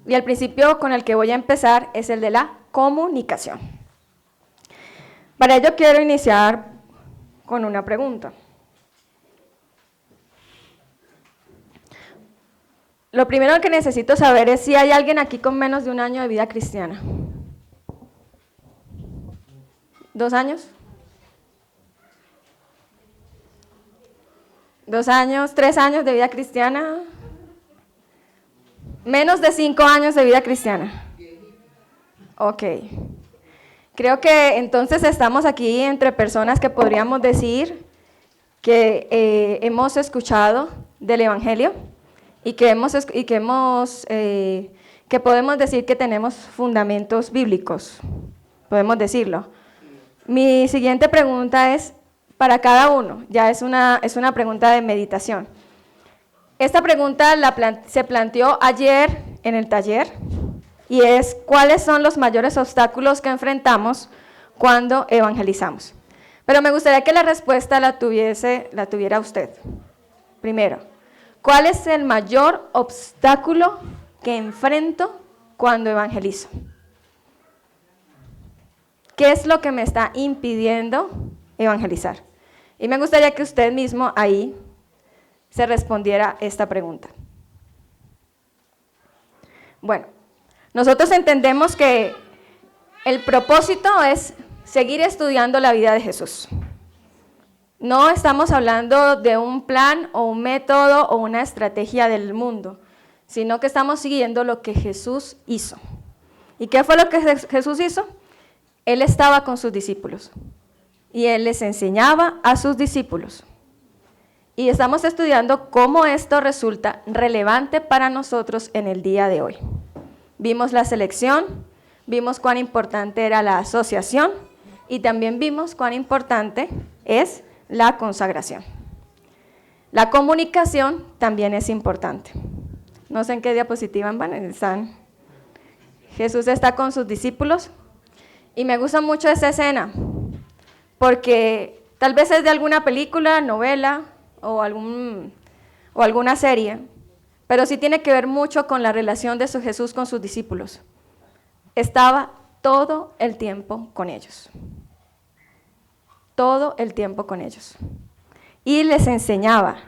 Y el principio con el que voy a empezar es el de la comunicación. Para ello quiero iniciar con una pregunta. Lo primero que necesito saber es si hay alguien aquí con menos de 1 año de vida cristiana. 2 años. 2 años, 3 años de vida cristiana. Menos de 5 años de vida cristiana. Ok. Creo que entonces estamos aquí entre personas que podríamos decir que hemos escuchado del Evangelio y que podemos decir que tenemos fundamentos bíblicos. Podemos decirlo. Mi siguiente pregunta es para cada uno. Ya es una pregunta de meditación. Esta pregunta se planteó ayer en el taller y es: ¿cuáles son los mayores obstáculos que enfrentamos cuando evangelizamos? Pero me gustaría que la respuesta la tuviera usted. Primero, ¿cuál es el mayor obstáculo que enfrento cuando evangelizo? ¿Qué es lo que me está impidiendo evangelizar? Y me gustaría que usted mismo ahí se respondiera esta pregunta. Bueno, nosotros entendemos que el propósito es seguir estudiando la vida de Jesús. No estamos hablando de un plan o un método o una estrategia del mundo, sino que estamos siguiendo lo que Jesús hizo. ¿Y qué fue lo que Jesús hizo? Él estaba con sus discípulos y Él les enseñaba a sus discípulos. Y estamos estudiando cómo esto resulta relevante para nosotros en el día de hoy. Vimos la selección, vimos cuán importante era la asociación y también vimos cuán importante es la consagración. La comunicación también es importante. No sé en qué diapositiva están. Jesús está con sus discípulos y me gusta mucho esa escena porque tal vez es de alguna película, novela o alguna serie, pero sí tiene que ver mucho con la relación de Jesús con sus discípulos. Estaba todo el tiempo con ellos. Todo el tiempo con ellos. Y les enseñaba.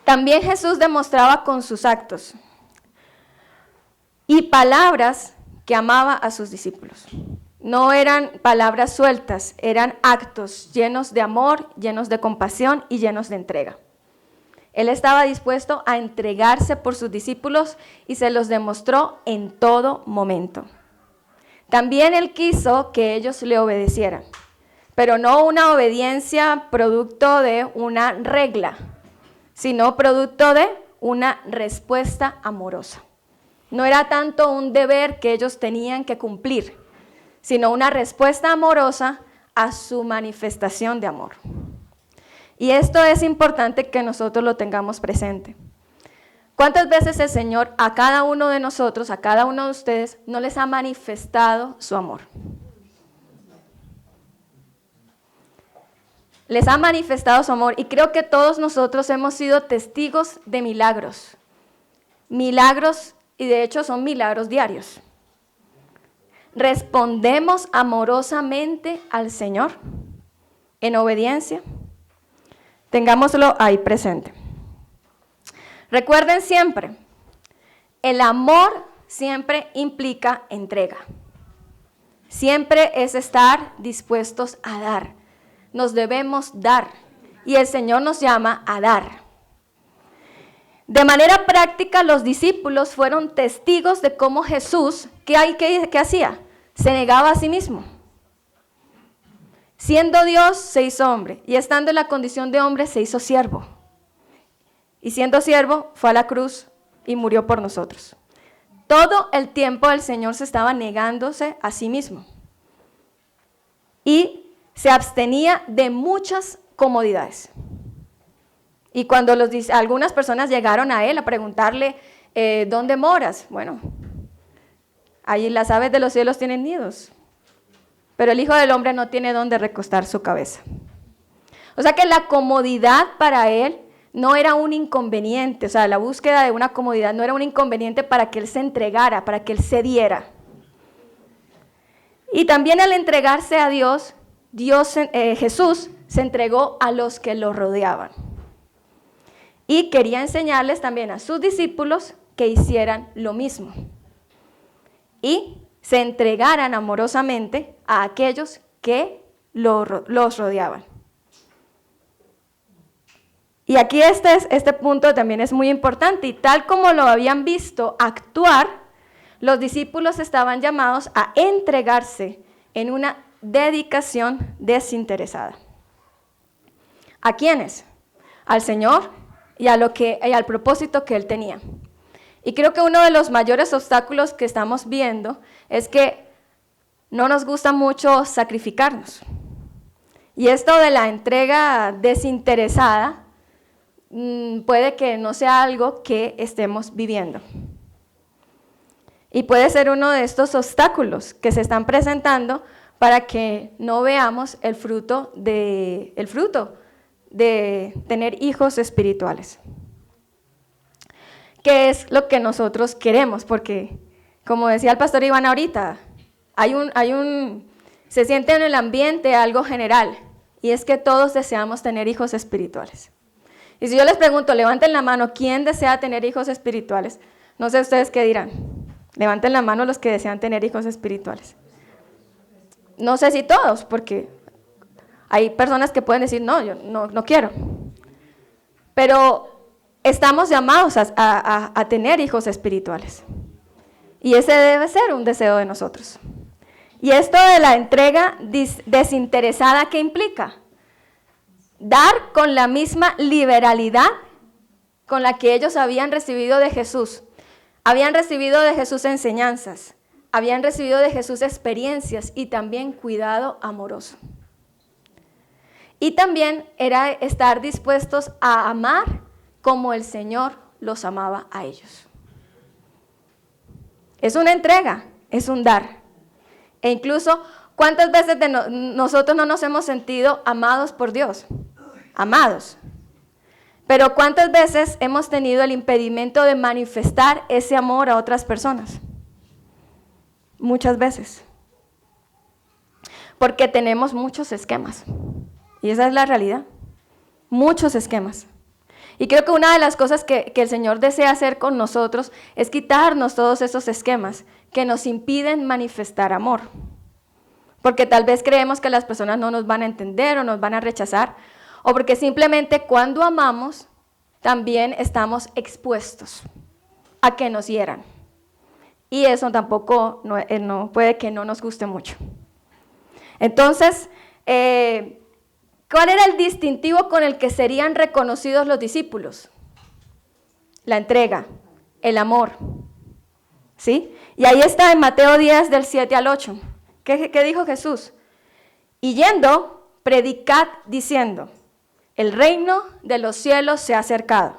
También Jesús demostraba con sus actos y palabras que amaba a sus discípulos. No eran palabras sueltas, eran actos llenos de amor, llenos de compasión y llenos de entrega. Él estaba dispuesto a entregarse por sus discípulos y se los demostró en todo momento. También Él quiso que ellos le obedecieran, pero no una obediencia producto de una regla, sino producto de una respuesta amorosa. No era tanto un deber que ellos tenían que cumplir, sino una respuesta amorosa a su manifestación de amor. Y esto es importante que nosotros lo tengamos presente. ¿Cuántas veces el Señor a cada uno de nosotros, a cada uno de ustedes, no les ha manifestado su amor? Les ha manifestado su amor y creo que todos nosotros hemos sido testigos de milagros. Milagros, y de hecho son milagros diarios. ¿Respondemos amorosamente al Señor en obediencia? Tengámoslo ahí presente. Recuerden siempre, el amor siempre implica entrega. Siempre es estar dispuestos a dar. Nos debemos dar y el Señor nos llama a dar. De manera práctica, los discípulos fueron testigos de cómo Jesús, ¿qué hacía? Se negaba a sí mismo. Siendo Dios, se hizo hombre, y estando en la condición de hombre, se hizo siervo. Y siendo siervo, fue a la cruz y murió por nosotros. Todo el tiempo el Señor se estaba negándose a sí mismo. Y se abstenía de muchas comodidades. Y cuando algunas personas llegaron a Él a preguntarle, ¿dónde moras? Bueno, ahí las aves de los cielos tienen nidos, pero el Hijo del Hombre no tiene dónde recostar su cabeza. O sea que la comodidad para Él no era un inconveniente, o sea, la búsqueda de una comodidad no era un inconveniente para que Él se entregara, para que Él cediera. Y también al entregarse a Dios, Jesús se entregó a los que lo rodeaban. Y quería enseñarles también a sus discípulos que hicieran lo mismo. Y se entregaran amorosamente a aquellos que los rodeaban. Y aquí este punto también es muy importante, y tal como lo habían visto actuar, los discípulos estaban llamados a entregarse en una dedicación desinteresada. ¿A quiénes? Al Señor y al propósito que Él tenía. Y creo que uno de los mayores obstáculos que estamos viendo es que no nos gusta mucho sacrificarnos. Y esto de la entrega desinteresada puede que no sea algo que estemos viviendo. Y puede ser uno de estos obstáculos que se están presentando para que no veamos el fruto de tener hijos espirituales. ¿Qué es lo que nosotros queremos? Porque, como decía el pastor Iván ahorita, se siente en el ambiente algo general, y es que todos deseamos tener hijos espirituales. Y si yo les pregunto, levanten la mano, ¿quién desea tener hijos espirituales? No sé ustedes qué dirán. Levanten la mano los que desean tener hijos espirituales. No sé si todos, porque hay personas que pueden decir, no, yo no quiero. Pero estamos llamados a tener hijos espirituales. Y ese debe ser un deseo de nosotros. Y esto de la entrega desinteresada, ¿qué implica? Dar con la misma liberalidad con la que ellos habían recibido de Jesús. Habían recibido de Jesús enseñanzas, habían recibido de Jesús experiencias y también cuidado amoroso. Y también era estar dispuestos a amar como el Señor los amaba a ellos. Es una entrega, es un dar. E incluso, ¿cuántas veces nosotros no nos hemos sentido amados por Dios? Amados. Pero ¿cuántas veces hemos tenido el impedimento de manifestar ese amor a otras personas? Muchas veces. Porque tenemos muchos esquemas. Y esa es la realidad. Muchos esquemas. Y creo que una de las cosas que el Señor desea hacer con nosotros es quitarnos todos esos esquemas que nos impiden manifestar amor. Porque tal vez creemos que las personas no nos van a entender o nos van a rechazar, o porque simplemente cuando amamos también estamos expuestos a que nos hieran. Y eso tampoco puede que no nos guste mucho. Entonces, ¿cuál era el distintivo con el que serían reconocidos los discípulos? La entrega, el amor. ¿Sí? Y ahí está en Mateo 10, del 7 al 8. ¿Qué dijo Jesús? Y yendo, predicad diciendo, el reino de los cielos se ha acercado.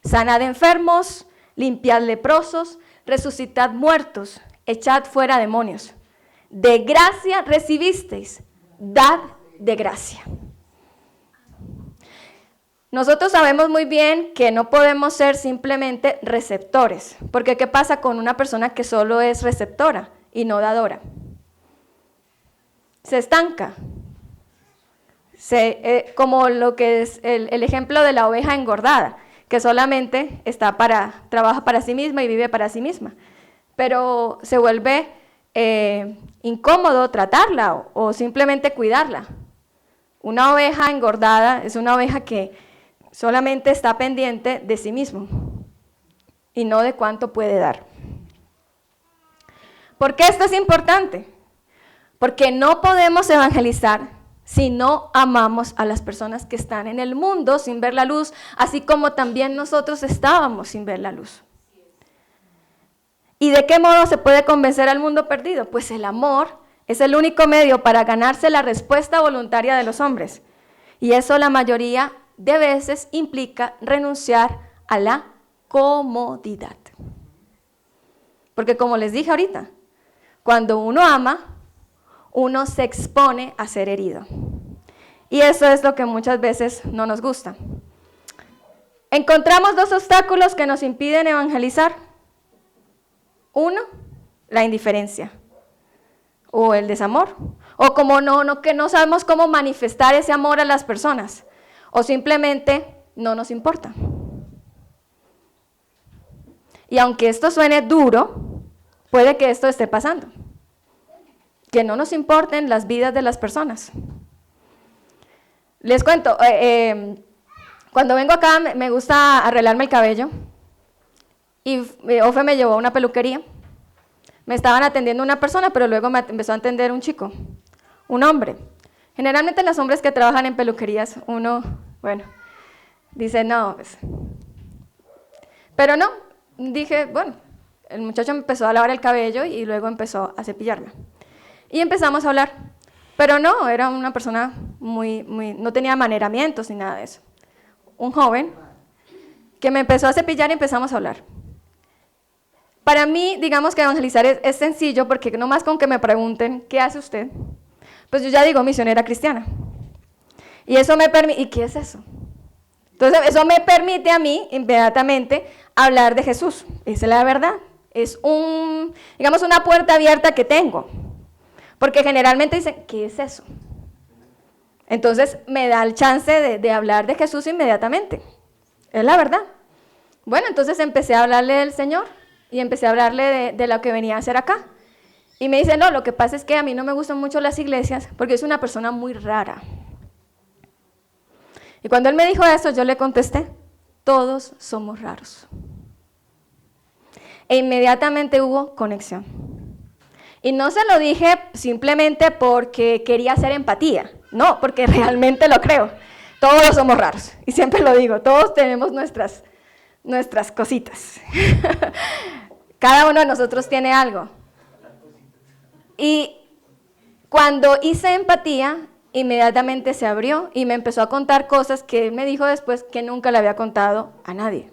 Sanad enfermos, limpiad leprosos, resucitad muertos, echad fuera demonios. De gracia recibisteis, dad de gracia. Nosotros sabemos muy bien que no podemos ser simplemente receptores, porque ¿qué pasa con una persona que solo es receptora y no dadora? Se estanca. Como lo que es el ejemplo de la oveja engordada, que solamente trabaja para sí misma y vive para sí misma, pero se vuelve incómodo tratarla o simplemente cuidarla. Una oveja engordada es una oveja que solamente está pendiente de sí mismo y no de cuánto puede dar. ¿Por qué esto es importante? Porque no podemos evangelizar si no amamos a las personas que están en el mundo sin ver la luz, así como también nosotros estábamos sin ver la luz. ¿Y de qué modo se puede convencer al mundo perdido? Pues el amor es el único medio para ganarse la respuesta voluntaria de los hombres. Y eso la mayoría de veces implica renunciar a la comodidad. Porque como les dije ahorita, cuando uno ama, uno se expone a ser herido. Y eso es lo que muchas veces no nos gusta. Encontramos dos obstáculos que nos impiden evangelizar. Uno, la indiferencia o el desamor, o como que no sabemos cómo manifestar ese amor a las personas, o simplemente no nos importa. Y aunque esto suene duro, puede que esto esté pasando, que no nos importen las vidas de las personas. Les cuento, cuando vengo acá me gusta arreglarme el cabello, y Ofe me llevó a una peluquería. Me estaban atendiendo una persona, pero luego me empezó a atender un chico, un hombre. Generalmente los hombres que trabajan en peluquerías, uno, bueno, dice no, pues. Pero no, dije, bueno, el muchacho me empezó a lavar el cabello y luego empezó a cepillarme. Y empezamos a hablar, pero no, era una persona no tenía maneramientos ni nada de eso. Un joven que me empezó a cepillar y empezamos a hablar. Para mí, digamos que evangelizar es sencillo porque nomás con que me pregunten, ¿qué hace usted? Pues yo ya digo, misionera cristiana. Y eso me permite, ¿y qué es eso? Entonces, eso me permite a mí, inmediatamente, hablar de Jesús. Esa es la verdad. Es digamos, una puerta abierta que tengo. Porque generalmente dicen, ¿qué es eso? Entonces, me da el chance de hablar de Jesús inmediatamente. Es la verdad. Bueno, entonces empecé a hablarle del Señor. Y empecé a hablarle de lo que venía a hacer acá. Y me dice, no, lo que pasa es que a mí no me gustan mucho las iglesias porque es una persona muy rara. Y cuando él me dijo eso, yo le contesté, todos somos raros. E inmediatamente hubo conexión. Y no se lo dije simplemente porque quería hacer empatía, no, porque realmente lo creo. Todos somos raros, y siempre lo digo, todos tenemos nuestras cositas. Cada uno de nosotros tiene algo. Y cuando hice empatía, inmediatamente se abrió y me empezó a contar cosas que él me dijo después que nunca le había contado a nadie.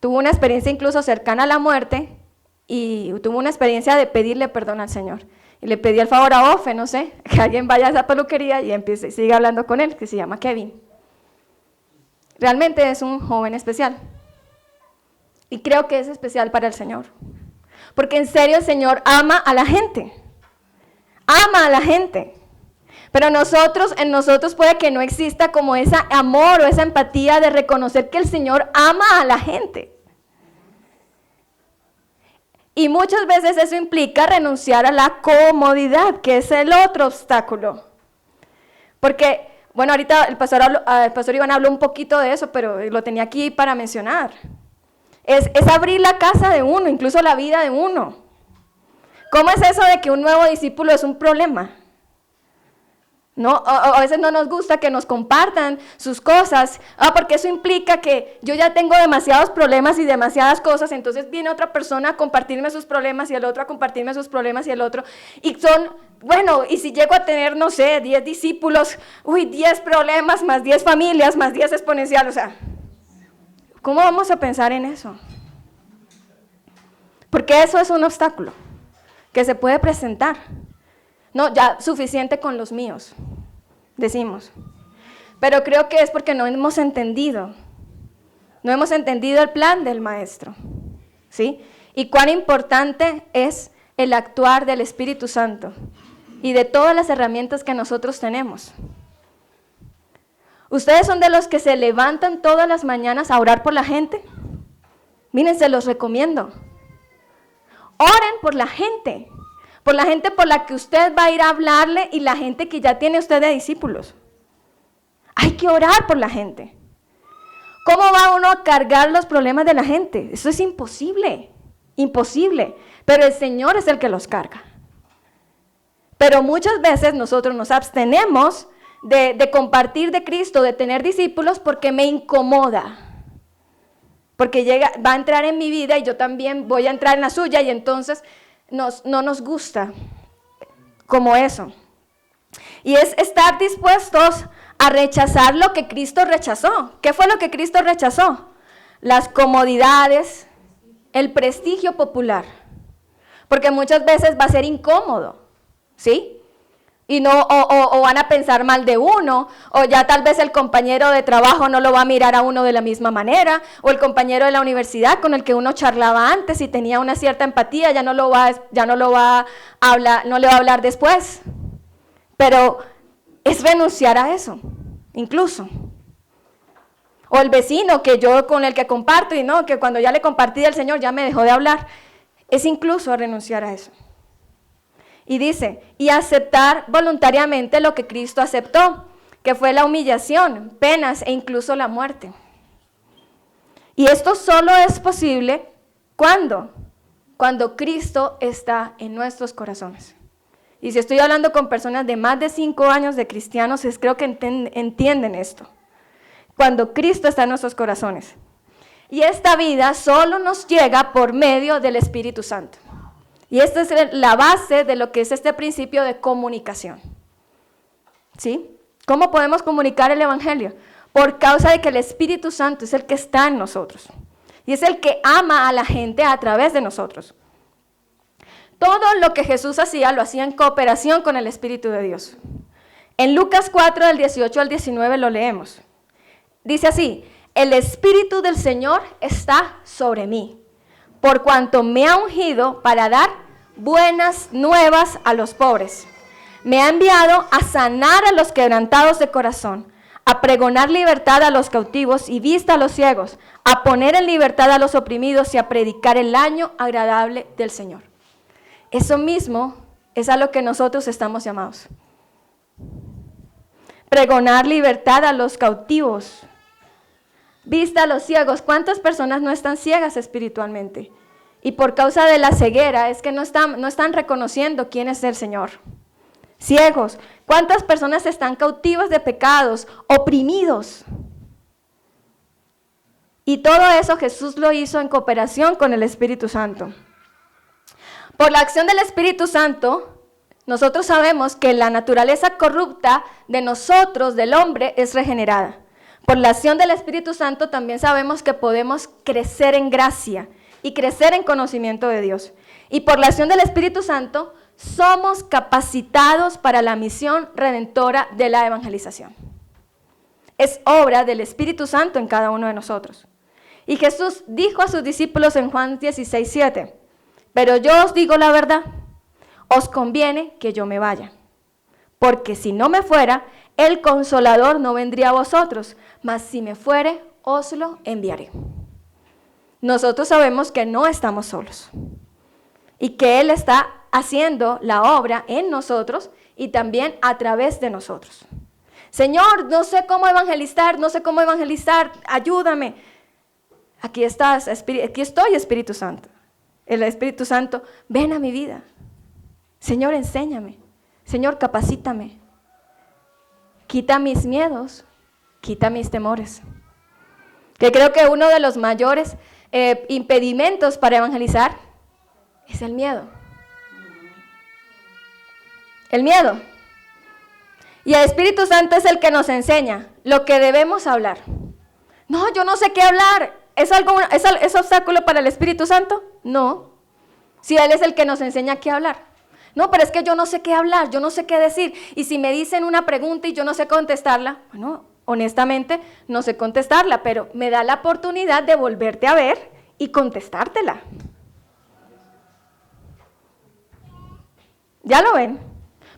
Tuvo una experiencia incluso cercana a la muerte y tuvo una experiencia de pedirle perdón al Señor. Y le pedí el favor a Ofe, no sé, que alguien vaya a esa peluquería y siga hablando con él, que se llama Kevin. Realmente es un joven especial. Y creo que es especial para el Señor. Porque en serio el Señor ama a la gente. Ama a la gente. Pero en nosotros puede que no exista como ese amor o esa empatía de reconocer que el Señor ama a la gente. Y muchas veces eso implica renunciar a la comodidad, que es el otro obstáculo. Porque, bueno, ahorita el pastor Iván habló un poquito de eso, pero lo tenía aquí para mencionar. Es abrir la casa de uno, incluso la vida de uno. ¿Cómo es eso de que un nuevo discípulo es un problema? ¿No? A veces no nos gusta que nos compartan sus cosas, porque eso implica que yo ya tengo demasiados problemas y demasiadas cosas, entonces viene otra persona a compartirme sus problemas y el otro a compartirme sus problemas y el otro, y y si llego a tener, no sé, 10 discípulos, 10 problemas, más 10 familias, más 10 exponencial, o sea, ¿cómo vamos a pensar en eso? Porque eso es un obstáculo que se puede presentar. No, ya suficiente con los míos, decimos. Pero creo que es porque no hemos entendido el plan del Maestro, ¿sí? Y cuán importante es el actuar del Espíritu Santo y de todas las herramientas que nosotros tenemos. ¿Ustedes son de los que se levantan todas las mañanas a orar por la gente? Miren, se los recomiendo. Oren por la gente por la que usted va a ir a hablarle y la gente que ya tiene usted de discípulos. Hay que orar por la gente. ¿Cómo va uno a cargar los problemas de la gente? Eso es imposible, pero el Señor es el que los carga. Pero muchas veces nosotros nos abstenemos de compartir de Cristo, de tener discípulos, porque me incomoda. Porque va a entrar en mi vida y yo también voy a entrar en la suya y entonces no nos gusta como eso. Y es estar dispuestos a rechazar lo que Cristo rechazó. ¿Qué fue lo que Cristo rechazó? Las comodidades, el prestigio popular. Porque muchas veces va a ser incómodo, ¿sí? y no, o van a pensar mal de uno, o ya tal vez el compañero de trabajo no lo va a mirar a uno de la misma manera, o el compañero de la universidad con el que uno charlaba antes y tenía una cierta empatía, ya no le va a hablar después. Pero es renunciar a eso, incluso. O el vecino que yo con el que comparto y no, que cuando ya le compartí del Señor ya me dejó de hablar, es incluso renunciar a eso. Y dice, y aceptar voluntariamente lo que Cristo aceptó, que fue la humillación, penas e incluso la muerte. Y esto solo es posible ¿cuándo? Cuando Cristo está en nuestros corazones. Y si estoy hablando con personas de más de 5 años de cristianos, creo que entienden esto. Cuando Cristo está en nuestros corazones. Y esta vida solo nos llega por medio del Espíritu Santo. Y esta es la base de lo que es este principio de comunicación. ¿Sí? ¿Cómo podemos comunicar el Evangelio? Por causa de que el Espíritu Santo es el que está en nosotros. Y es el que ama a la gente a través de nosotros. Todo lo que Jesús hacía, lo hacía en cooperación con el Espíritu de Dios. En Lucas 4, del 18 al 19 lo leemos. Dice así, el Espíritu del Señor está sobre mí, por cuanto me ha ungido para dar buenas nuevas a los pobres. Me ha enviado a sanar a los quebrantados de corazón, a pregonar libertad a los cautivos y vista a los ciegos, a poner en libertad a los oprimidos y a predicar el año agradable del Señor. Eso mismo es a lo que nosotros estamos llamados. Pregonar libertad a los cautivos. Vista a los ciegos. ¿Cuántas personas no están ciegas espiritualmente? Y por causa de la ceguera es que no están reconociendo quién es el Señor. Ciegos. ¿Cuántas personas están cautivas de pecados, oprimidos? Y todo eso Jesús lo hizo en cooperación con el Espíritu Santo. Por la acción del Espíritu Santo, nosotros sabemos que la naturaleza corrupta de nosotros, del hombre, es regenerada. Por la acción del Espíritu Santo también sabemos que podemos crecer en gracia y crecer en conocimiento de Dios. Y por la acción del Espíritu Santo somos capacitados para la misión redentora de la evangelización. Es obra del Espíritu Santo en cada uno de nosotros. Y Jesús dijo a sus discípulos en Juan 16:7, pero yo os digo la verdad, os conviene que yo me vaya, porque si no me fuera, el Consolador no vendría a vosotros, mas si me fuere, os lo enviaré. Nosotros sabemos que no estamos solos y que Él está haciendo la obra en nosotros y también a través de nosotros. Señor, no sé cómo evangelizar, ayúdame. Aquí estoy, Espíritu Santo. El Espíritu Santo, ven a mi vida. Señor, enséñame. Señor, capacítame. Quita mis miedos, quita mis temores. Que creo que uno de los mayores impedimentos para evangelizar es el miedo. El miedo. Y el Espíritu Santo es el que nos enseña lo que debemos hablar. No, yo no sé qué hablar. ¿Es obstáculo para el Espíritu Santo? No. Si Él es el que nos enseña qué hablar. No, pero es que yo no sé qué hablar, yo no sé qué decir. Y si me dicen una pregunta y yo no sé contestarla, bueno, honestamente no sé contestarla, pero me da la oportunidad de volverte a ver y contestártela. ¿Ya lo ven?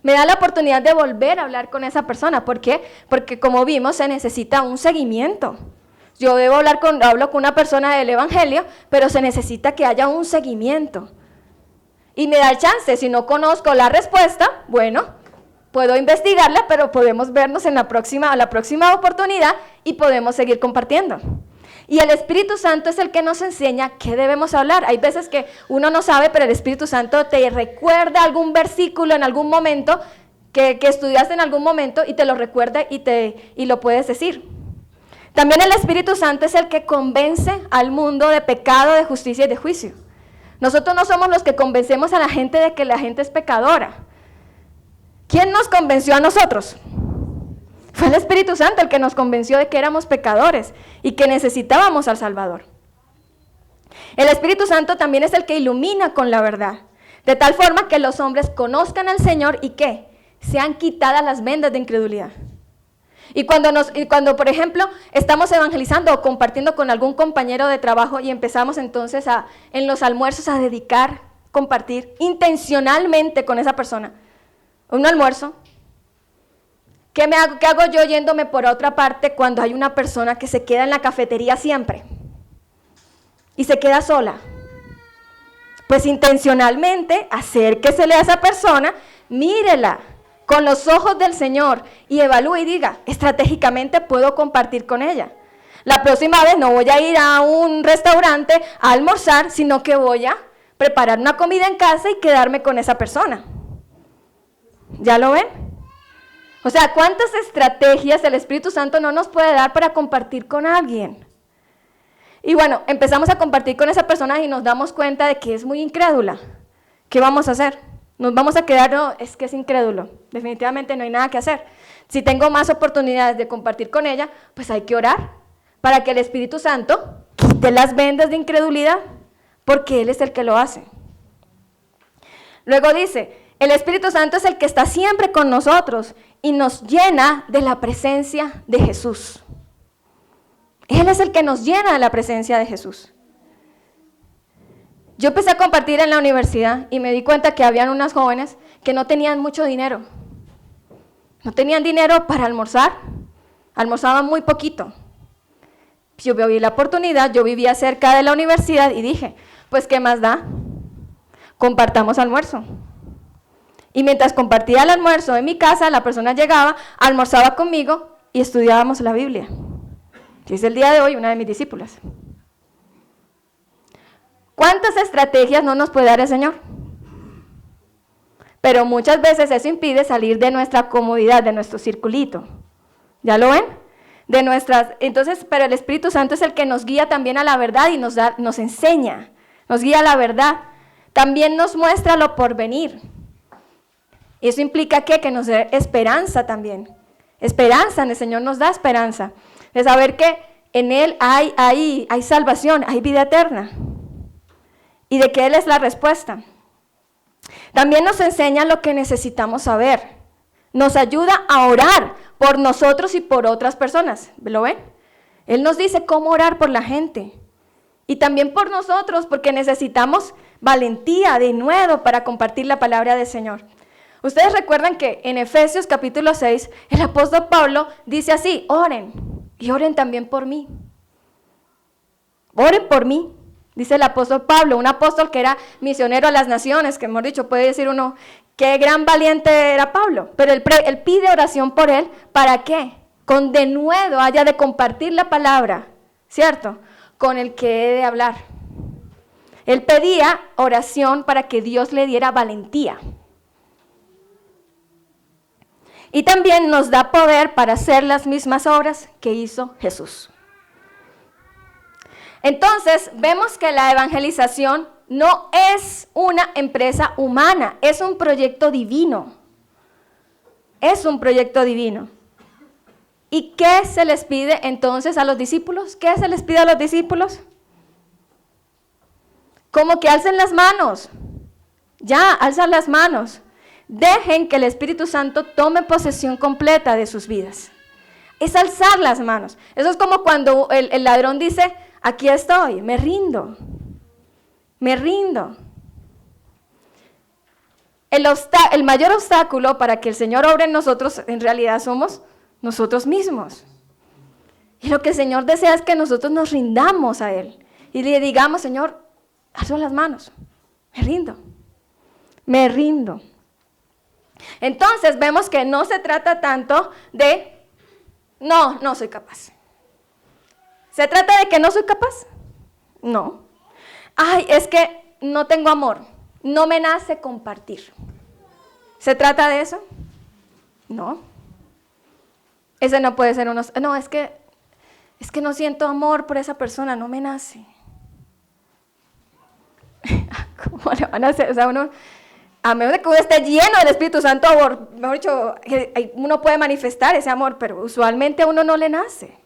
Me da la oportunidad de volver a hablar con esa persona. ¿Por qué? Porque como vimos, se necesita un seguimiento. Yo hablo con una persona del Evangelio, pero se necesita que haya un seguimiento. Y me da el chance, si no conozco la respuesta, bueno, puedo investigarla, pero podemos vernos en la próxima oportunidad y podemos seguir compartiendo. Y el Espíritu Santo es el que nos enseña qué debemos hablar. Hay veces que uno no sabe, pero el Espíritu Santo te recuerda algún versículo en algún momento que estudiaste en algún momento y te lo recuerda y lo puedes decir. También el Espíritu Santo es el que convence al mundo de pecado, de justicia y de juicio. Nosotros no somos los que convencemos a la gente de que la gente es pecadora. ¿Quién nos convenció a nosotros? Fue el Espíritu Santo el que nos convenció de que éramos pecadores y que necesitábamos al Salvador. El Espíritu Santo también es el que ilumina con la verdad, de tal forma que los hombres conozcan al Señor y ¿qué? sean quitadas las vendas de incredulidad. Y cuando, por ejemplo, estamos evangelizando o compartiendo con algún compañero de trabajo y empezamos entonces en los almuerzos a compartir intencionalmente con esa persona un almuerzo, ¿qué hago yo yéndome por otra parte cuando hay una persona que se queda en la cafetería siempre y se queda sola? Pues intencionalmente acérquesele a esa persona, mírela con los ojos del Señor y evalúe y diga, estratégicamente puedo compartir con ella. La próxima vez no voy a ir a un restaurante a almorzar, sino que voy a preparar una comida en casa y quedarme con esa persona. ¿Ya lo ven? O sea, ¿cuántas estrategias el Espíritu Santo no nos puede dar para compartir con alguien? Y bueno, empezamos a compartir con esa persona y nos damos cuenta de que es muy incrédula. ¿Qué vamos a hacer? Nos vamos a quedar, no, es que es incrédulo. Definitivamente no hay nada que hacer. Si tengo más oportunidades de compartir con ella, pues hay que orar para que el Espíritu Santo quite las vendas de incredulidad, porque Él es el que lo hace. Luego dice, el Espíritu Santo es el que está siempre con nosotros y nos llena de la presencia de Jesús. Él es el que nos llena de la presencia de Jesús. Yo empecé a compartir en la universidad y me di cuenta que habían unas jóvenes que no tenían mucho dinero. No tenían dinero para almorzar, almorzaban muy poquito. Yo vi la oportunidad, yo vivía cerca de la universidad y dije, pues ¿qué más da? Compartamos almuerzo. Y mientras compartía el almuerzo en mi casa, la persona llegaba, almorzaba conmigo y estudiábamos la Biblia. Que es el día de hoy una de mis discípulas. ¿Cuántas estrategias no nos puede dar el Señor? Pero muchas veces eso impide salir de nuestra comodidad, de nuestro circulito. ¿Ya lo ven? Entonces, pero el Espíritu Santo es el que nos guía también a la verdad y nos enseña, nos guía a la verdad. También nos muestra lo porvenir. Y eso implica que nos dé esperanza también. Esperanza, el Señor nos da esperanza. De saber que en Él hay salvación, hay vida eterna. Y de que Él es la respuesta. También nos enseña lo que necesitamos saber. Nos ayuda a orar por nosotros y por otras personas. ¿Lo ven? Él nos dice cómo orar por la gente. Y también por nosotros, porque necesitamos valentía, denuedo para compartir la palabra del Señor. Ustedes recuerdan que en Efesios capítulo 6, el apóstol Pablo dice así, oren, y oren también por mí. Oren por mí, dice el apóstol Pablo, un apóstol que era misionero a las naciones, que hemos dicho, puede decir uno, qué gran valiente era Pablo, pero él pide oración por él, ¿para qué? Con denuedo haya de compartir la palabra, ¿cierto? Con el que he de hablar. Él pedía oración para que Dios le diera valentía. Y también nos da poder para hacer las mismas obras que hizo Jesús. Entonces, vemos que la evangelización no es una empresa humana, es un proyecto divino. Es un proyecto divino. ¿Y qué se les pide entonces a los discípulos? ¿Qué se les pide a los discípulos? Como que alcen las manos. Ya, alzan las manos. Dejen que el Espíritu Santo tome posesión completa de sus vidas. Es alzar las manos. Eso es como cuando el ladrón dice, aquí estoy, me rindo. Me rindo. El mayor obstáculo para que el Señor obre en nosotros, en realidad somos nosotros mismos. Y lo que el Señor desea es que nosotros nos rindamos a Él. Y le digamos, Señor, alzo las manos, me rindo. Me rindo. Entonces vemos que no se trata tanto de, no soy capaz. ¿Se trata de que no soy capaz? No. Ay, es que no tengo amor, no me nace compartir. ¿Se trata de eso? No. Ese no puede ser uno, no, es que no siento amor por esa persona, no me nace. ¿Cómo le van a hacer? O sea, a menos de que uno esté lleno del Espíritu Santo, mejor dicho, uno puede manifestar ese amor, pero usualmente a uno no le nace.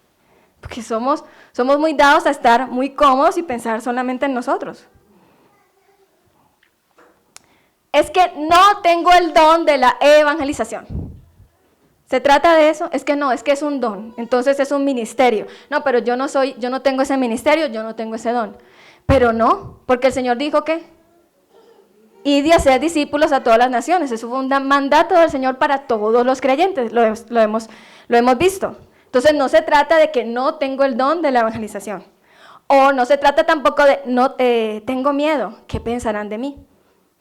Porque somos muy dados a estar muy cómodos y pensar solamente en nosotros. es que no tengo el don de la evangelización. ¿Se trata de eso? Es que no, es que es un don, entonces es un ministerio. No, pero yo no tengo ese ministerio, yo no tengo ese don. Pero no, porque el Señor dijo que id y hacer discípulos a todas las naciones. Eso fue un mandato del Señor para todos los creyentes, lo hemos visto. Entonces no se trata de que no tengo el don de la evangelización. O no se trata tampoco de no tengo miedo, ¿qué pensarán de mí?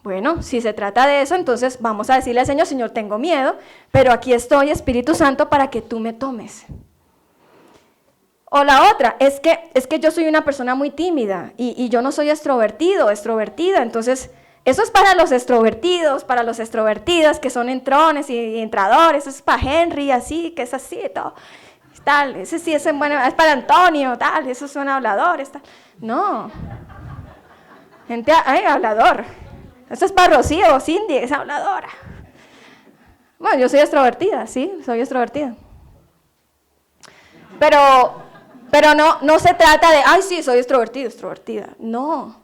Bueno, si se trata de eso, entonces vamos a decirle al Señor, Señor, tengo miedo, pero aquí estoy, Espíritu Santo, para que tú me tomes. O la otra, es que yo soy una persona muy tímida y yo no soy extrovertida, entonces eso es para los extrovertidas que son entrones y entradores, eso es para Henry, así, que es así, todo, tal, ese sí es bueno, es para Antonio, tal, esos son habladores, tal. No, gente, hablador. Eso es para Rocío, Cindy, es habladora. Bueno, yo soy extrovertida, sí, soy extrovertida. Pero no se trata de, ay, sí, soy extrovertida. No.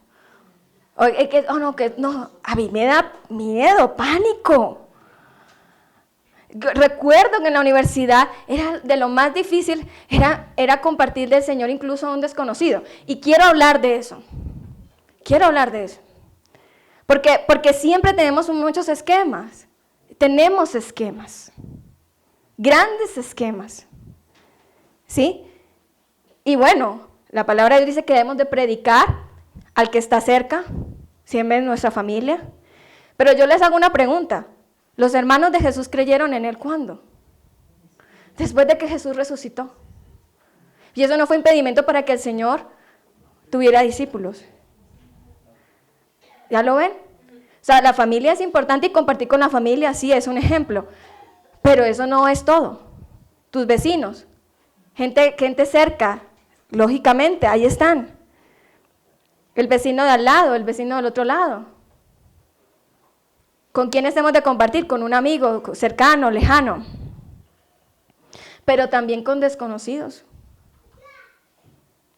No, a mí me da miedo, pánico. Recuerdo que en la universidad era de lo más difícil, era compartir del Señor incluso a un desconocido. Y quiero hablar de eso. Porque siempre tenemos muchos esquemas. Tenemos esquemas. Grandes esquemas. ¿Sí? Y bueno, la palabra de Dios dice que debemos de predicar al que está cerca, siempre en nuestra familia. Pero yo les hago una pregunta. ¿Los hermanos de Jesús creyeron en Él cuándo? Después de que Jesús resucitó. Y eso no fue impedimento para que el Señor tuviera discípulos. ¿Ya lo ven? O sea, la familia es importante y compartir con la familia sí es un ejemplo. Pero eso no es todo. Tus vecinos, gente cerca, lógicamente, ahí están. El vecino de al lado, el vecino del otro lado. ¿Con quiénes hemos de compartir? Con un amigo cercano, lejano. Pero también con desconocidos.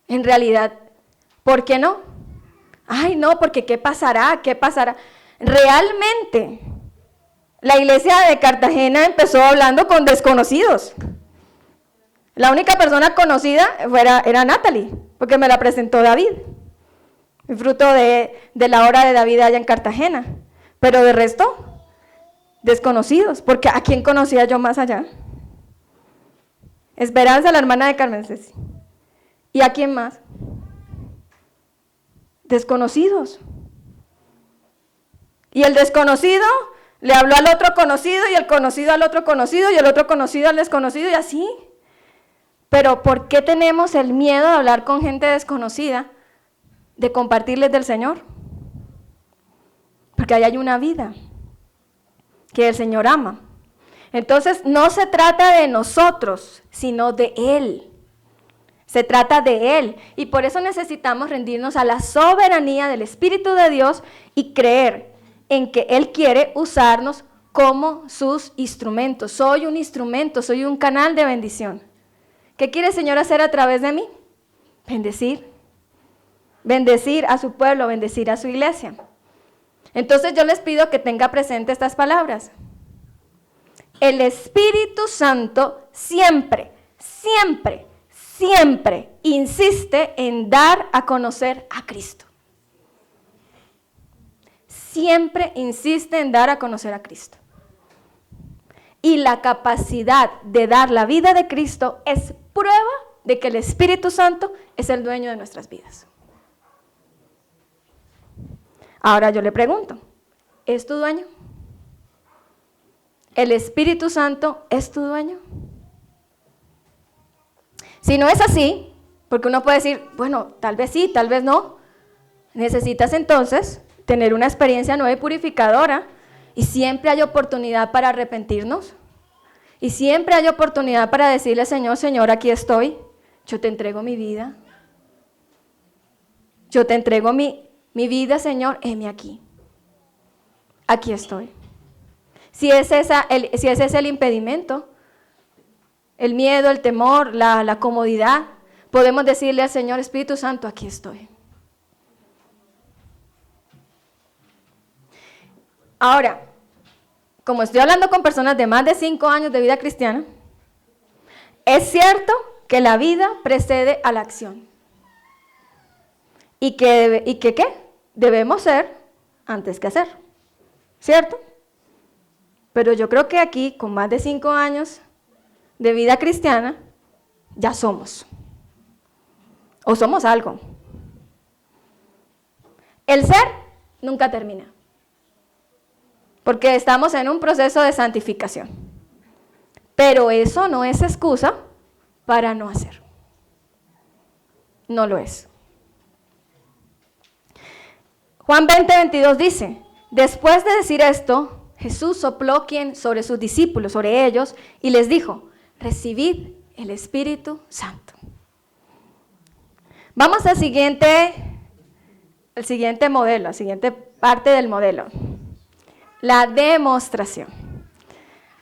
En realidad, ¿por qué no? Ay, no, porque ¿qué pasará? Realmente, la iglesia de Cartagena empezó hablando con desconocidos. La única persona conocida era Natalie, porque me la presentó David. El fruto de la obra de David allá en Cartagena. Pero de resto, desconocidos, porque ¿a quién conocía yo más allá? Esperanza, la hermana de Carmen Ceci. ¿Y a quién más? Desconocidos. Y el desconocido le habló al otro conocido, y el conocido al otro conocido, y el otro conocido al desconocido, y así. Pero ¿por qué tenemos el miedo de hablar con gente desconocida, de compartirles del Señor? Porque ahí hay una vida que el Señor ama. Entonces, no se trata de nosotros, sino de Él. Se trata de Él. Y por eso necesitamos rendirnos a la soberanía del Espíritu de Dios y creer en que Él quiere usarnos como sus instrumentos. Soy un instrumento, soy un canal de bendición. ¿Qué quiere el Señor hacer a través de mí? Bendecir. Bendecir a su pueblo, bendecir a su iglesia. Entonces yo les pido que tenga presente estas palabras. El Espíritu Santo siempre insiste en dar a conocer a Cristo. Siempre insiste en dar a conocer a Cristo. Y la capacidad de dar la vida de Cristo es prueba de que el Espíritu Santo es el dueño de nuestras vidas. Ahora yo le pregunto, ¿es tu dueño? ¿El Espíritu Santo es tu dueño? Si no es así, porque uno puede decir, bueno, tal vez sí, tal vez no, necesitas entonces tener una experiencia nueva y purificadora, y siempre hay oportunidad para arrepentirnos, y siempre hay oportunidad para decirle, Señor, Señor, aquí estoy, yo te entrego mi vida, yo te entrego mi vida, Señor, heme aquí. Aquí estoy. Si ese es el impedimento, el miedo, el temor, la comodidad, podemos decirle al Señor, Espíritu Santo, aquí estoy. Ahora, como estoy hablando con personas de más de 5 años de vida cristiana, es cierto que la vida precede a la acción. ¿Y que qué? Debemos ser antes que hacer, ¿cierto? Pero yo creo que aquí, con más de 5 años de vida cristiana, ya somos. O somos algo. El ser nunca termina. Porque estamos en un proceso de santificación. Pero eso no es excusa para no hacer. No lo es. Juan 20:22 dice, después de decir esto, Jesús sopló sobre sus discípulos, sobre ellos, y les dijo, recibid el Espíritu Santo. Vamos al siguiente modelo, la siguiente parte del modelo. La demostración.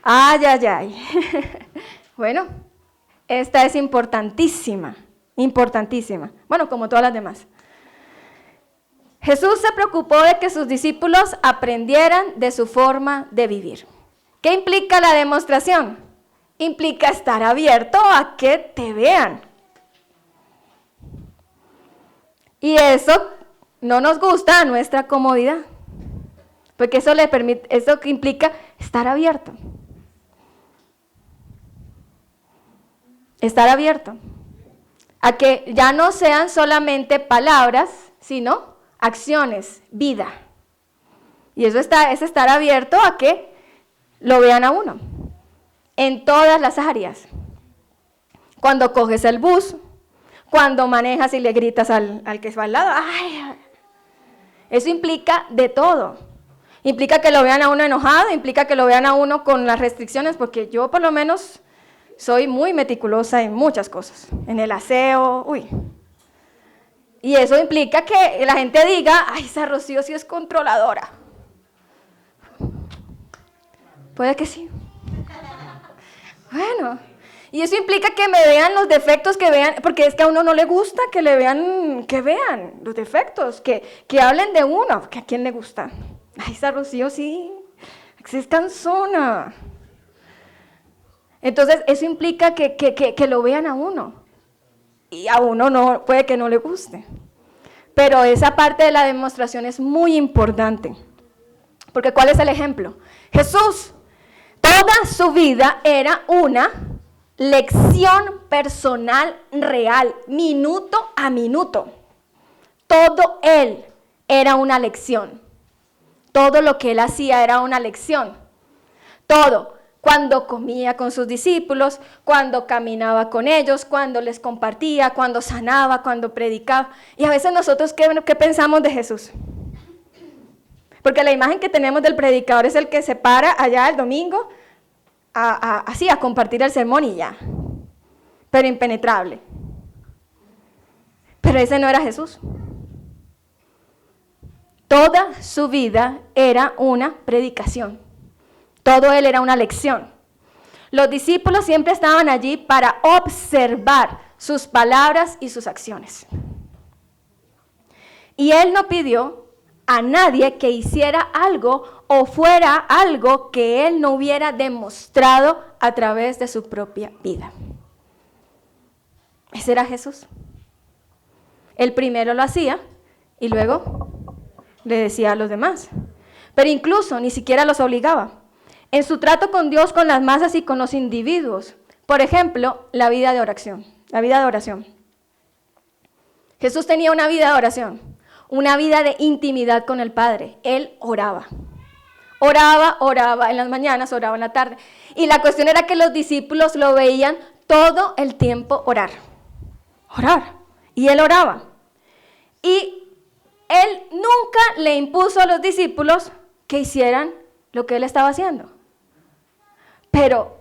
Ay, ay, ay. Bueno, esta es importantísima, importantísima. Bueno, como todas las demás. Jesús se preocupó de que sus discípulos aprendieran de su forma de vivir. ¿Qué implica la demostración? Implica estar abierto a que te vean. Y eso no nos gusta a nuestra comodidad, porque eso implica estar abierto. Estar abierto a que ya no sean solamente palabras, sino acciones, vida. Y eso es estar abierto a que lo vean a uno, en todas las áreas. Cuando coges el bus, cuando manejas y le gritas al que va al lado, ¡ay! Eso implica de todo. Implica que lo vean a uno enojado, implica que lo vean a uno con las restricciones, porque yo por lo menos soy muy meticulosa en muchas cosas, en el aseo, Y eso implica que la gente diga, ¡ay, esa Rocío sí es controladora! Puede que sí. Bueno, y eso implica que me vean los defectos, que vean, porque es que a uno no le gusta que vean los defectos, que hablen de uno, porque ¿a quién le gusta? ¡Ay, esa Rocío sí, es cansona! Entonces, eso implica que lo vean a uno. Y a uno puede que no le guste. Pero esa parte de la demostración es muy importante. Porque ¿cuál es el ejemplo? Jesús, toda su vida era una lección personal real, minuto a minuto. Todo él era una lección. Todo lo que él hacía era una lección. Todo. Cuando comía con sus discípulos, cuando caminaba con ellos, cuando les compartía, cuando sanaba, cuando predicaba. Y a veces nosotros, ¿qué pensamos de Jesús? Porque la imagen que tenemos del predicador es el que se para allá el domingo así a compartir el sermón y ya. Pero impenetrable. Pero ese no era Jesús. Toda su vida era una predicación. Todo él era una lección. Los discípulos siempre estaban allí para observar sus palabras y sus acciones. Y él no pidió a nadie que hiciera algo o fuera algo que él no hubiera demostrado a través de su propia vida. Ese era Jesús. Él primero lo hacía y luego le decía a los demás. Pero incluso ni siquiera los obligaba. En su trato con Dios, con las masas y con los individuos. Por ejemplo, la vida de oración. Jesús tenía una vida de oración, una vida de intimidad con el Padre. Él oraba. Oraba en las mañanas, oraba en la tarde. Y la cuestión era que los discípulos lo veían todo el tiempo orar. Y él oraba. Y él nunca le impuso a los discípulos que hicieran lo que él estaba haciendo. Pero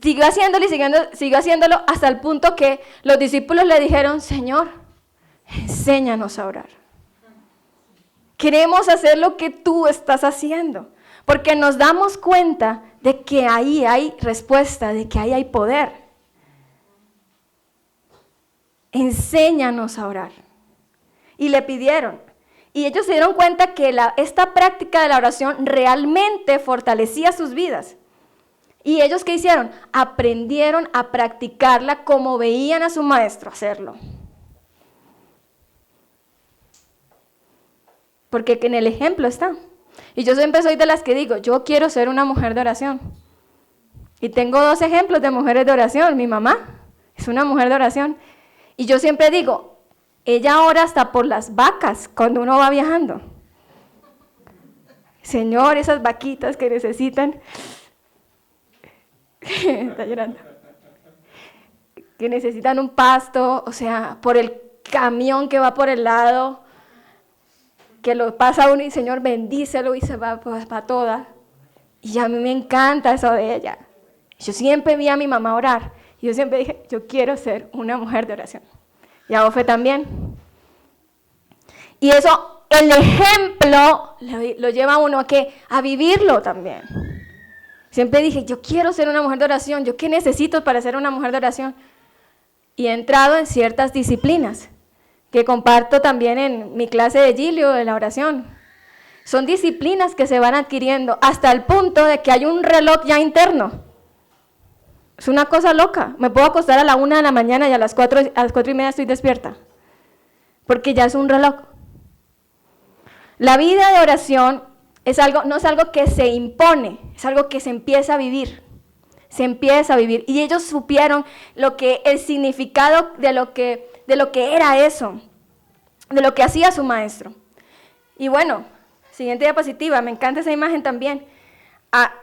siguió haciéndolo hasta el punto que los discípulos le dijeron, Señor, enséñanos a orar. Queremos hacer lo que tú estás haciendo, porque nos damos cuenta de que ahí hay respuesta, de que ahí hay poder. Enséñanos a orar. Y le pidieron. Y ellos se dieron cuenta que esta práctica de la oración realmente fortalecía sus vidas. ¿Y ellos qué hicieron? Aprendieron a practicarla como veían a su maestro hacerlo. Porque en el ejemplo está. Y yo siempre soy de las que digo, yo quiero ser una mujer de oración. Y tengo 2 ejemplos de mujeres de oración. Mi mamá es una mujer de oración. Y yo siempre digo, ella ora hasta por las vacas cuando uno va viajando. Señor, esas vaquitas que necesitan, está llorando, que necesitan un pasto, o sea, por el camión que va por el lado, que lo pasa uno y Señor, bendícelo y se va toda. Y a mí me encanta eso de ella. Yo siempre vi a mi mamá orar. Y yo siempre dije, yo quiero ser una mujer de oración. Y a Ofe también. Y eso, el ejemplo lo lleva a uno a ¿qué? A vivirlo también. Siempre dije, yo quiero ser una mujer de oración. ¿Yo qué necesito para ser una mujer de oración? Y he entrado en ciertas disciplinas que comparto también en mi clase de Gilio, de la oración. Son disciplinas que se van adquiriendo hasta el punto de que hay un reloj ya interno. Es una cosa loca. Me puedo acostar a la 1 de la mañana y a las 4:30 estoy despierta. Porque ya es un reloj. La vida de oración no es algo que se impone, es algo que se empieza a vivir. Se empieza a vivir. Y ellos supieron el significado de lo que era eso, de lo que hacía su maestro. Y bueno, siguiente diapositiva, me encanta esa imagen también.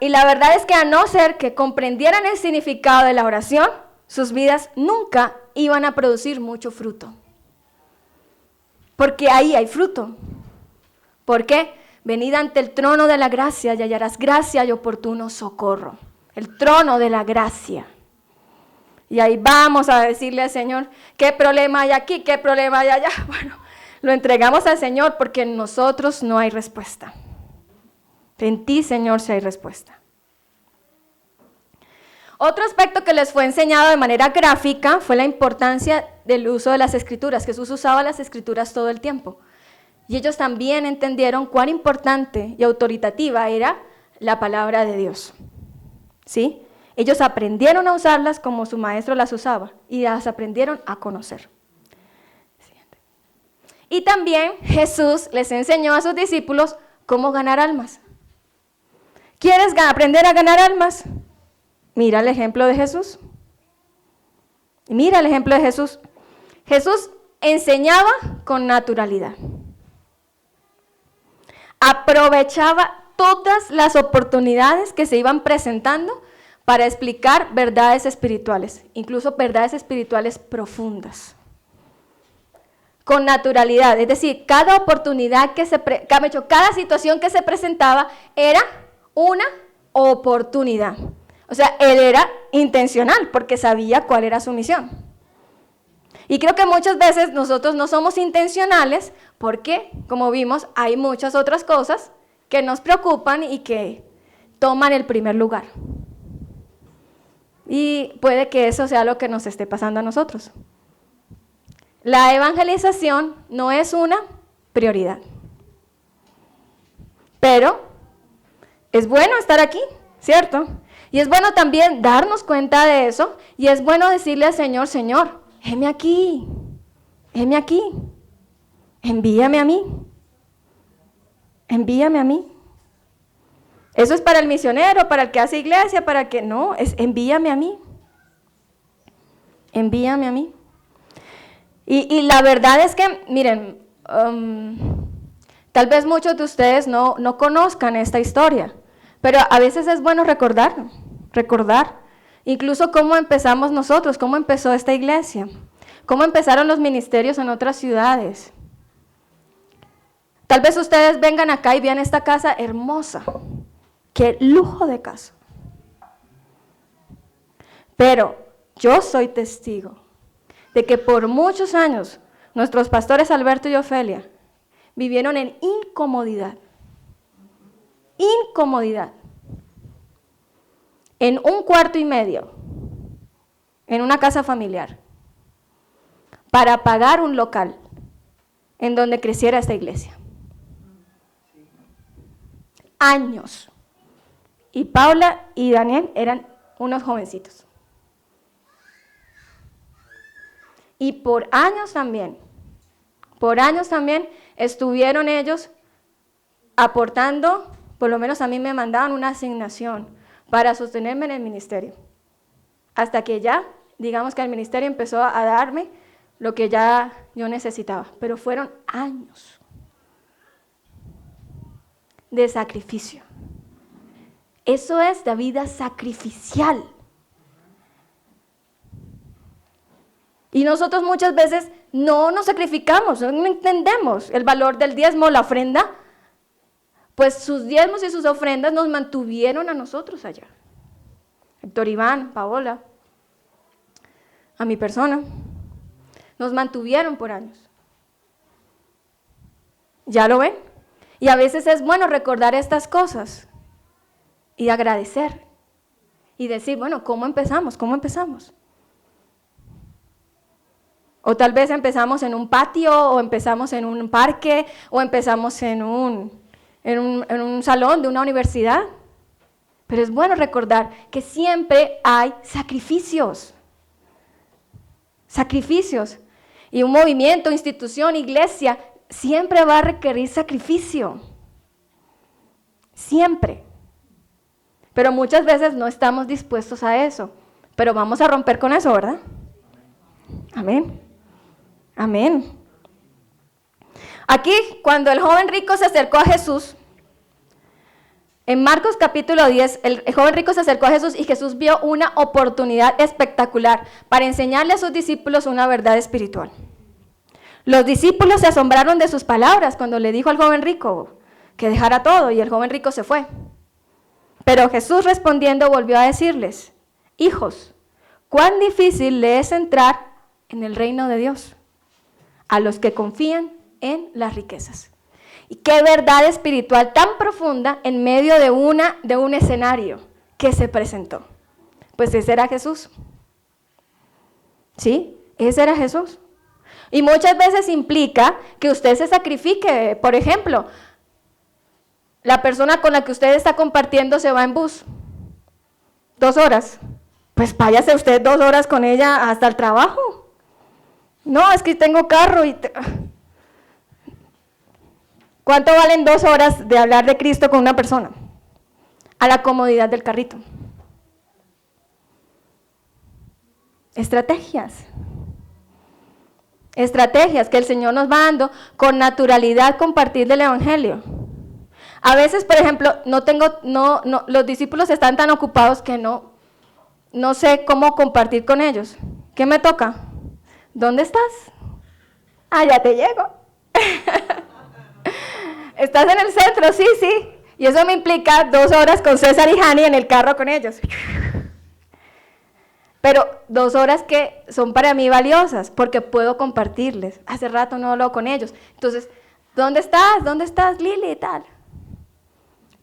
Y la verdad es que a no ser que comprendieran el significado de la oración, sus vidas nunca iban a producir mucho fruto. Porque ahí hay fruto. ¿Por qué? Venid ante el trono de la gracia y hallarás gracia y oportuno socorro. El trono de la gracia. Y ahí vamos a decirle al Señor, ¿qué problema hay aquí? ¿Qué problema hay allá? Bueno, lo entregamos al Señor porque en nosotros no hay respuesta. En ti, Señor, sí hay respuesta. Otro aspecto que les fue enseñado de manera gráfica fue la importancia del uso de las Escrituras. Jesús usaba las Escrituras todo el tiempo. Y ellos también entendieron cuán importante y autoritativa era la palabra de Dios. ¿Sí? Ellos aprendieron a usarlas como su maestro las usaba y las aprendieron a conocer. Siguiente. Y también Jesús les enseñó a sus discípulos cómo ganar almas. ¿Quieres aprender a ganar almas? Mira el ejemplo de Jesús. Mira el ejemplo de Jesús. Jesús enseñaba con naturalidad. Aprovechaba todas las oportunidades que se iban presentando para explicar verdades espirituales, incluso verdades espirituales profundas. Con naturalidad, es decir, cada oportunidad cada situación que se presentaba era una oportunidad. O sea, él era intencional porque sabía cuál era su misión. Y creo que muchas veces nosotros no somos intencionales porque, como vimos, hay muchas otras cosas que nos preocupan y que toman el primer lugar. Y puede que eso sea lo que nos esté pasando a nosotros. La evangelización no es una prioridad. Pero es bueno estar aquí, ¿cierto? Y es bueno también darnos cuenta de eso y es bueno decirle al Señor, Señor, heme aquí, envíame a mí. Eso es para el misionero, para el que hace iglesia, para el que no, es envíame a mí. Y la verdad es que, miren, tal vez muchos de ustedes no conozcan esta historia, pero a veces es bueno recordar, incluso cómo empezamos nosotros, cómo empezó esta iglesia, cómo empezaron los ministerios en otras ciudades. Tal vez ustedes vengan acá y vean esta casa hermosa, qué lujo de casa. Pero yo soy testigo de que por muchos años nuestros pastores Alberto y Ofelia vivieron en incomodidad, en un cuarto y medio, en una casa familiar, para pagar un local en donde creciera esta iglesia. años. Y Paula y Daniel eran unos jovencitos. Y por años también estuvieron ellos aportando, por lo menos a mí me mandaban una asignación para sostenerme en el ministerio. Hasta que ya, digamos que el ministerio empezó a darme lo que ya yo necesitaba. Pero fueron años de sacrificio. Eso es la vida sacrificial. Y nosotros muchas veces no nos sacrificamos, no entendemos el valor del diezmo, la ofrenda. Pues sus diezmos y sus ofrendas nos mantuvieron a nosotros allá. Héctor Iván, Paola, a mi persona, nos mantuvieron por años. ¿Ya lo ven? Y a veces es bueno recordar estas cosas y agradecer y decir, bueno, ¿cómo empezamos? ¿Cómo empezamos? O tal vez empezamos en un patio, o empezamos en un parque, o empezamos en un salón de una universidad. Pero es bueno recordar que siempre hay sacrificios. Sacrificios. Y un movimiento, institución, iglesia, siempre va a requerir sacrificio. Siempre. Pero muchas veces no estamos dispuestos a eso. Pero vamos a romper con eso, ¿verdad? Amén. Amén. Aquí, cuando el joven rico se acercó a Jesús, en Marcos capítulo 10, el joven rico se acercó a Jesús y Jesús vio una oportunidad espectacular para enseñarle a sus discípulos una verdad espiritual. Los discípulos se asombraron de sus palabras cuando le dijo al joven rico que dejara todo y el joven rico se fue. Pero Jesús respondiendo volvió a decirles, hijos, cuán difícil le es entrar en el reino de Dios a los que confían en las riquezas. Y qué verdad espiritual tan profunda en medio de un escenario que se presentó. Pues ese era Jesús. ¿Sí? Ese era Jesús. Y muchas veces implica que usted se sacrifique. Por ejemplo, la persona con la que usted está compartiendo se va en bus 2 horas. Pues váyase usted 2 horas con ella hasta el trabajo. No, es que tengo carro y... ¿Cuánto valen 2 horas de hablar de Cristo con una persona? A la comodidad del carrito. Estrategias. Estrategias que el Señor nos va dando con naturalidad compartir del Evangelio. A veces, por ejemplo, los discípulos están tan ocupados que no sé cómo compartir con ellos. ¿Qué me toca? ¿Dónde estás? Ah, ya te llego. ¿Estás en el centro? Sí. Y eso me implica 2 horas con César y Hani en el carro con ellos. Pero 2 horas que son para mí valiosas, porque puedo compartirles. Hace rato no hablo con ellos. Entonces, ¿dónde estás? ¿Dónde estás, Lili? Y tal.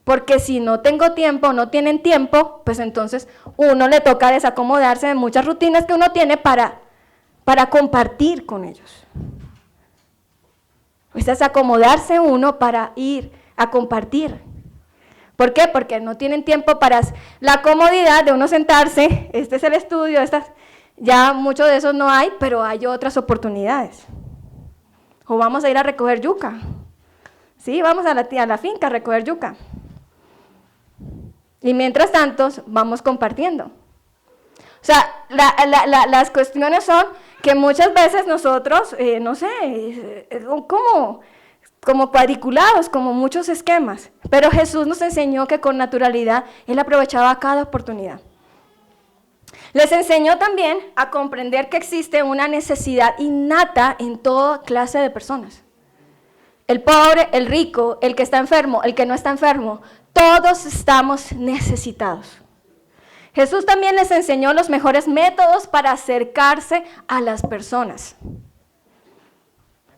Porque si no tengo tiempo, no tienen tiempo, pues entonces uno le toca desacomodarse de muchas rutinas que uno tiene para compartir con ellos. Es acomodarse uno para ir a compartir. ¿Por qué? Porque no tienen tiempo para la comodidad de uno sentarse, este es el estudio, ya mucho de eso no hay, pero hay otras oportunidades. O vamos a ir a recoger yuca. Sí, vamos a la finca a recoger yuca. Y mientras tanto, vamos compartiendo. O sea, las cuestiones son que muchas veces nosotros, como cuadriculados, como muchos esquemas. Pero Jesús nos enseñó que con naturalidad Él aprovechaba cada oportunidad. Les enseñó también a comprender que existe una necesidad innata en toda clase de personas. El pobre, el rico, el que está enfermo, el que no está enfermo, todos estamos necesitados. Jesús también les enseñó los mejores métodos para acercarse a las personas.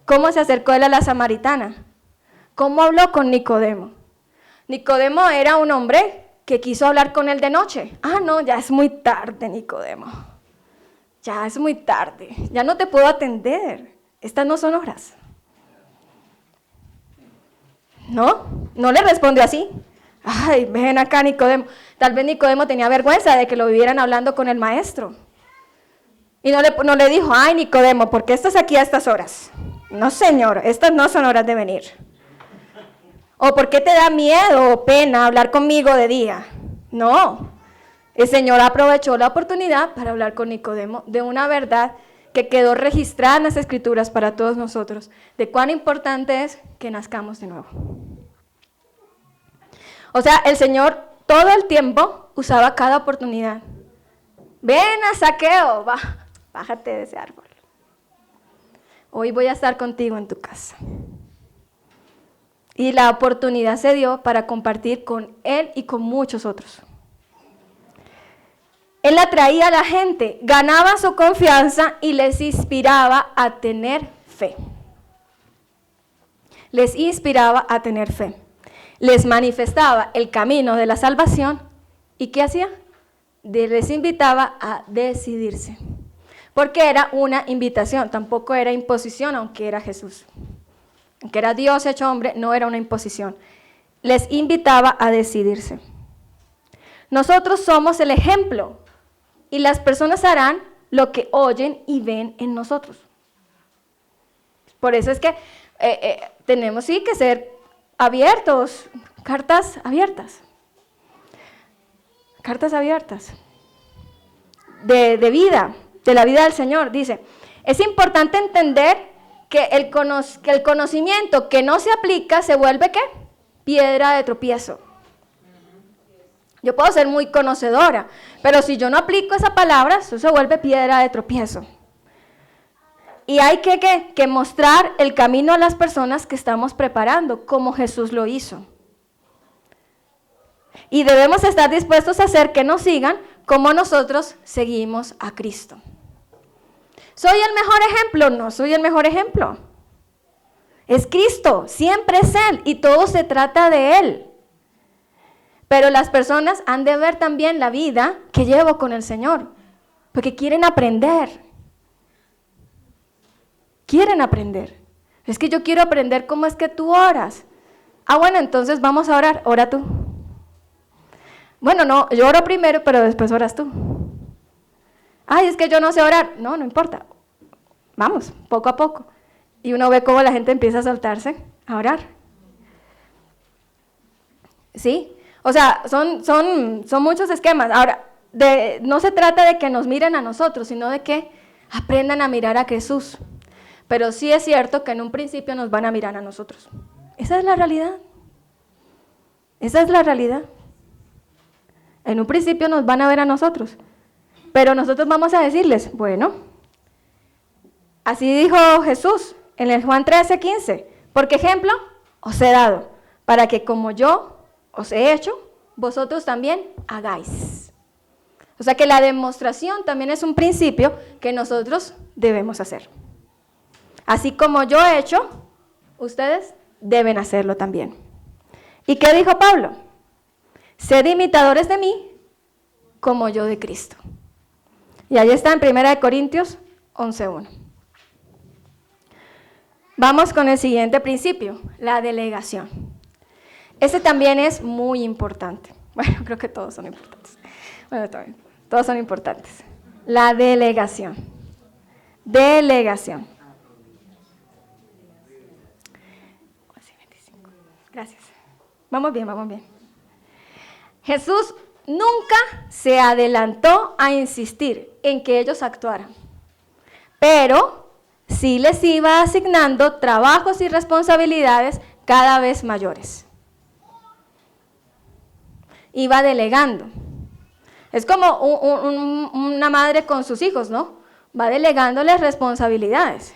¿Cómo se acercó él a la samaritana? ¿Cómo habló con Nicodemo? Nicodemo era un hombre que quiso hablar con él de noche. Ah, no, ya es muy tarde, Nicodemo. Ya es muy tarde, ya no te puedo atender. Estas no son horas. No le respondió así. Ay, ven acá, Nicodemo. Tal vez Nicodemo tenía vergüenza de que lo vivieran hablando con el maestro. Y no le dijo, ay, Nicodemo, ¿por qué estás aquí a estas horas? No, señor, estas no son horas de venir. ¿O por qué te da miedo o pena hablar conmigo de día? No, el Señor aprovechó la oportunidad para hablar con Nicodemo de una verdad que quedó registrada en las Escrituras para todos nosotros, de cuán importante es que nazcamos de nuevo. O sea, el Señor todo el tiempo usaba cada oportunidad. Ven a Zaqueo, bájate de ese árbol. Hoy voy a estar contigo en tu casa. Y la oportunidad se dio para compartir con él y con muchos otros. Él atraía a la gente, ganaba su confianza y les inspiraba a tener fe. Les inspiraba a tener fe. Les manifestaba el camino de la salvación. ¿Y qué hacía? Les invitaba a decidirse. Porque era una invitación, tampoco era imposición, aunque era Jesús. Aunque era Dios hecho hombre, no era una imposición. Les invitaba a decidirse. Nosotros somos el ejemplo y las personas harán lo que oyen y ven en nosotros. Por eso es que tenemos sí que ser abiertos, cartas abiertas. Cartas abiertas de vida, de la vida del Señor. Dice, es importante entender que el conocimiento que no se aplica se vuelve ¿qué? Piedra de tropiezo. Yo puedo ser muy conocedora, pero si yo no aplico esa palabra, eso se vuelve piedra de tropiezo. Y hay que mostrar el camino a las personas que estamos preparando, como Jesús lo hizo. Y debemos estar dispuestos a hacer que nos sigan como nosotros seguimos a Cristo. ¿Soy el mejor ejemplo? No soy el mejor ejemplo. Es Cristo, siempre es Él y todo se trata de Él. Pero las personas han de ver también la vida que llevo con el Señor, porque quieren aprender. Quieren aprender. Es que yo quiero aprender cómo es que tú oras. Ah, bueno, entonces vamos a orar. Ora tú. Bueno, no, yo oro primero, pero después oras tú. Ay, es que yo no sé orar. No, no importa. Vamos, poco a poco. Y uno ve cómo la gente empieza a soltarse a orar. ¿Sí? O sea, son muchos esquemas. Ahora, no se trata de que nos miren a nosotros, sino de que aprendan a mirar a Jesús. Pero sí es cierto que en un principio nos van a mirar a nosotros. Esa es la realidad. Esa es la realidad. En un principio nos van a ver a nosotros. Pero nosotros vamos a decirles, bueno, así dijo Jesús en el Juan 13:15. Porque ejemplo os he dado, para que como yo os he hecho, vosotros también hagáis. O sea que la demostración también es un principio que nosotros debemos hacer. Así como yo he hecho, ustedes deben hacerlo también. ¿Y qué dijo Pablo? Sed imitadores de mí, como yo de Cristo. Y ahí está en 1 Corintios 11:1. Vamos con el siguiente principio, la delegación. Este también es muy importante. Bueno, creo que todos son importantes. Bueno, todos son importantes. La delegación. Delegación. Gracias. Vamos bien, vamos bien. Jesús nunca se adelantó a insistir en que ellos actuaran, pero sí les iba asignando trabajos y responsabilidades cada vez mayores. Iba delegando. Es como una madre con sus hijos, ¿no? Va delegándoles responsabilidades.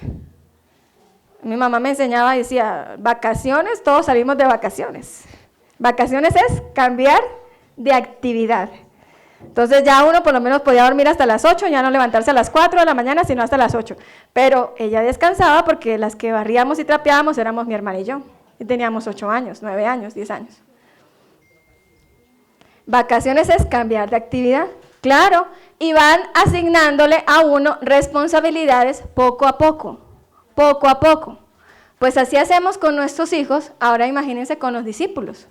Mi mamá me enseñaba y decía, vacaciones, todos salimos de vacaciones. Vacaciones es cambiar de actividad. Entonces ya uno por lo menos podía dormir hasta las 8, ya no levantarse a las 4 de la mañana, sino hasta las 8. Pero ella descansaba porque las que barríamos y trapeábamos éramos mi hermana y yo. Y teníamos 8 años, 9 años, 10 años. Vacaciones es cambiar de actividad, claro, y van asignándole a uno responsabilidades poco a poco, Pues así hacemos con nuestros hijos, ahora imagínense con los discípulos.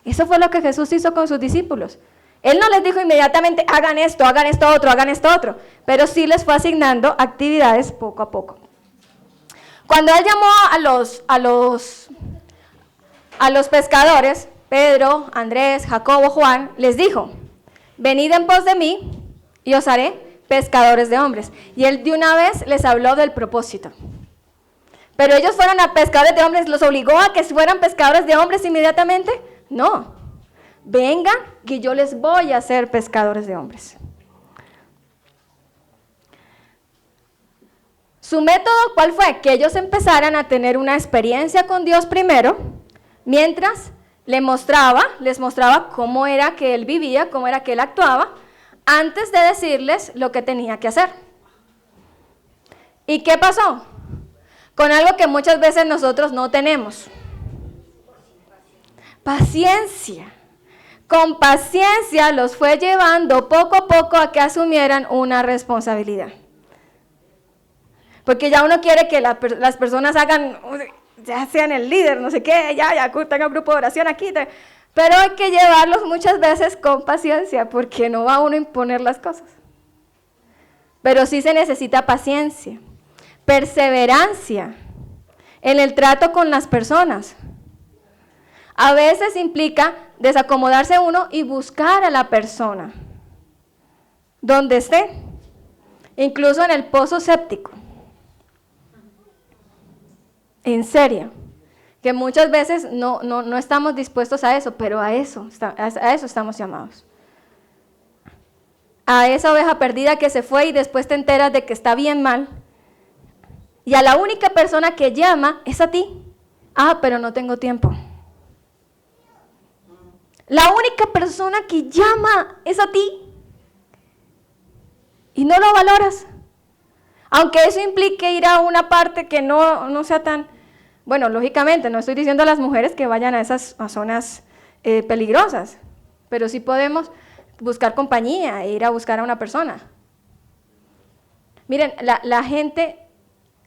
Eso fue lo que Jesús hizo con sus discípulos. Él no les dijo inmediatamente, hagan esto otro, pero sí les fue asignando actividades poco a poco. Cuando Él llamó a los pescadores, Pedro, Andrés, Jacobo, Juan, les dijo, venid en pos de mí y os haré pescadores de hombres. Y Él de una vez les habló del propósito. Pero ellos fueron a pescadores de hombres, ¿los obligó a que fueran pescadores de hombres inmediatamente? No. Vengan, que yo les voy a hacer pescadores de hombres. Su método, ¿cuál fue? Que ellos empezaran a tener una experiencia con Dios primero, mientras les mostraba cómo era que Él vivía, cómo era que Él actuaba, antes de decirles lo que tenía que hacer. ¿Y qué pasó? Con algo que muchas veces nosotros no tenemos. Paciencia. Con paciencia los fue llevando poco a poco a que asumieran una responsabilidad. Porque ya uno quiere que las personas hagan, ya sean el líder, no sé qué, ya tengan grupo de oración aquí. Pero hay que llevarlos muchas veces con paciencia, porque no va uno a imponer las cosas. Pero sí se necesita paciencia, perseverancia en el trato con las personas. A veces implica desacomodarse uno y buscar a la persona, donde esté, incluso en el pozo séptico. En serio, que muchas veces no estamos dispuestos a eso, pero a eso estamos llamados. A esa oveja perdida que se fue y después te enteras de que está bien mal. Y a la única persona que llama es a ti. Pero no tengo tiempo. La única persona que llama es a ti. Y no lo valoras. Aunque eso implique ir a una parte que no sea tan... Bueno, lógicamente, no estoy diciendo a las mujeres que vayan a esas zonas peligrosas, pero sí podemos buscar compañía e ir a buscar a una persona. Miren, la gente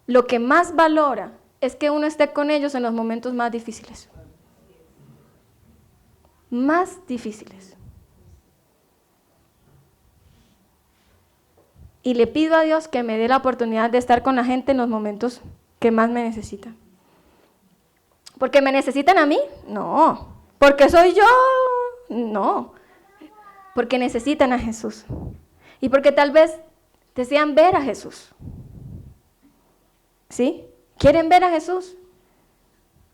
lo que más valora es que uno esté con ellos en los momentos más difíciles. Más difíciles. Y le pido a Dios que me dé la oportunidad de estar con la gente en los momentos que más me necesitan. ¿Porque me necesitan a mí? No. ¿Porque soy yo? No. Porque necesitan a Jesús. Y porque tal vez desean ver a Jesús. ¿Sí? ¿Quieren ver a Jesús?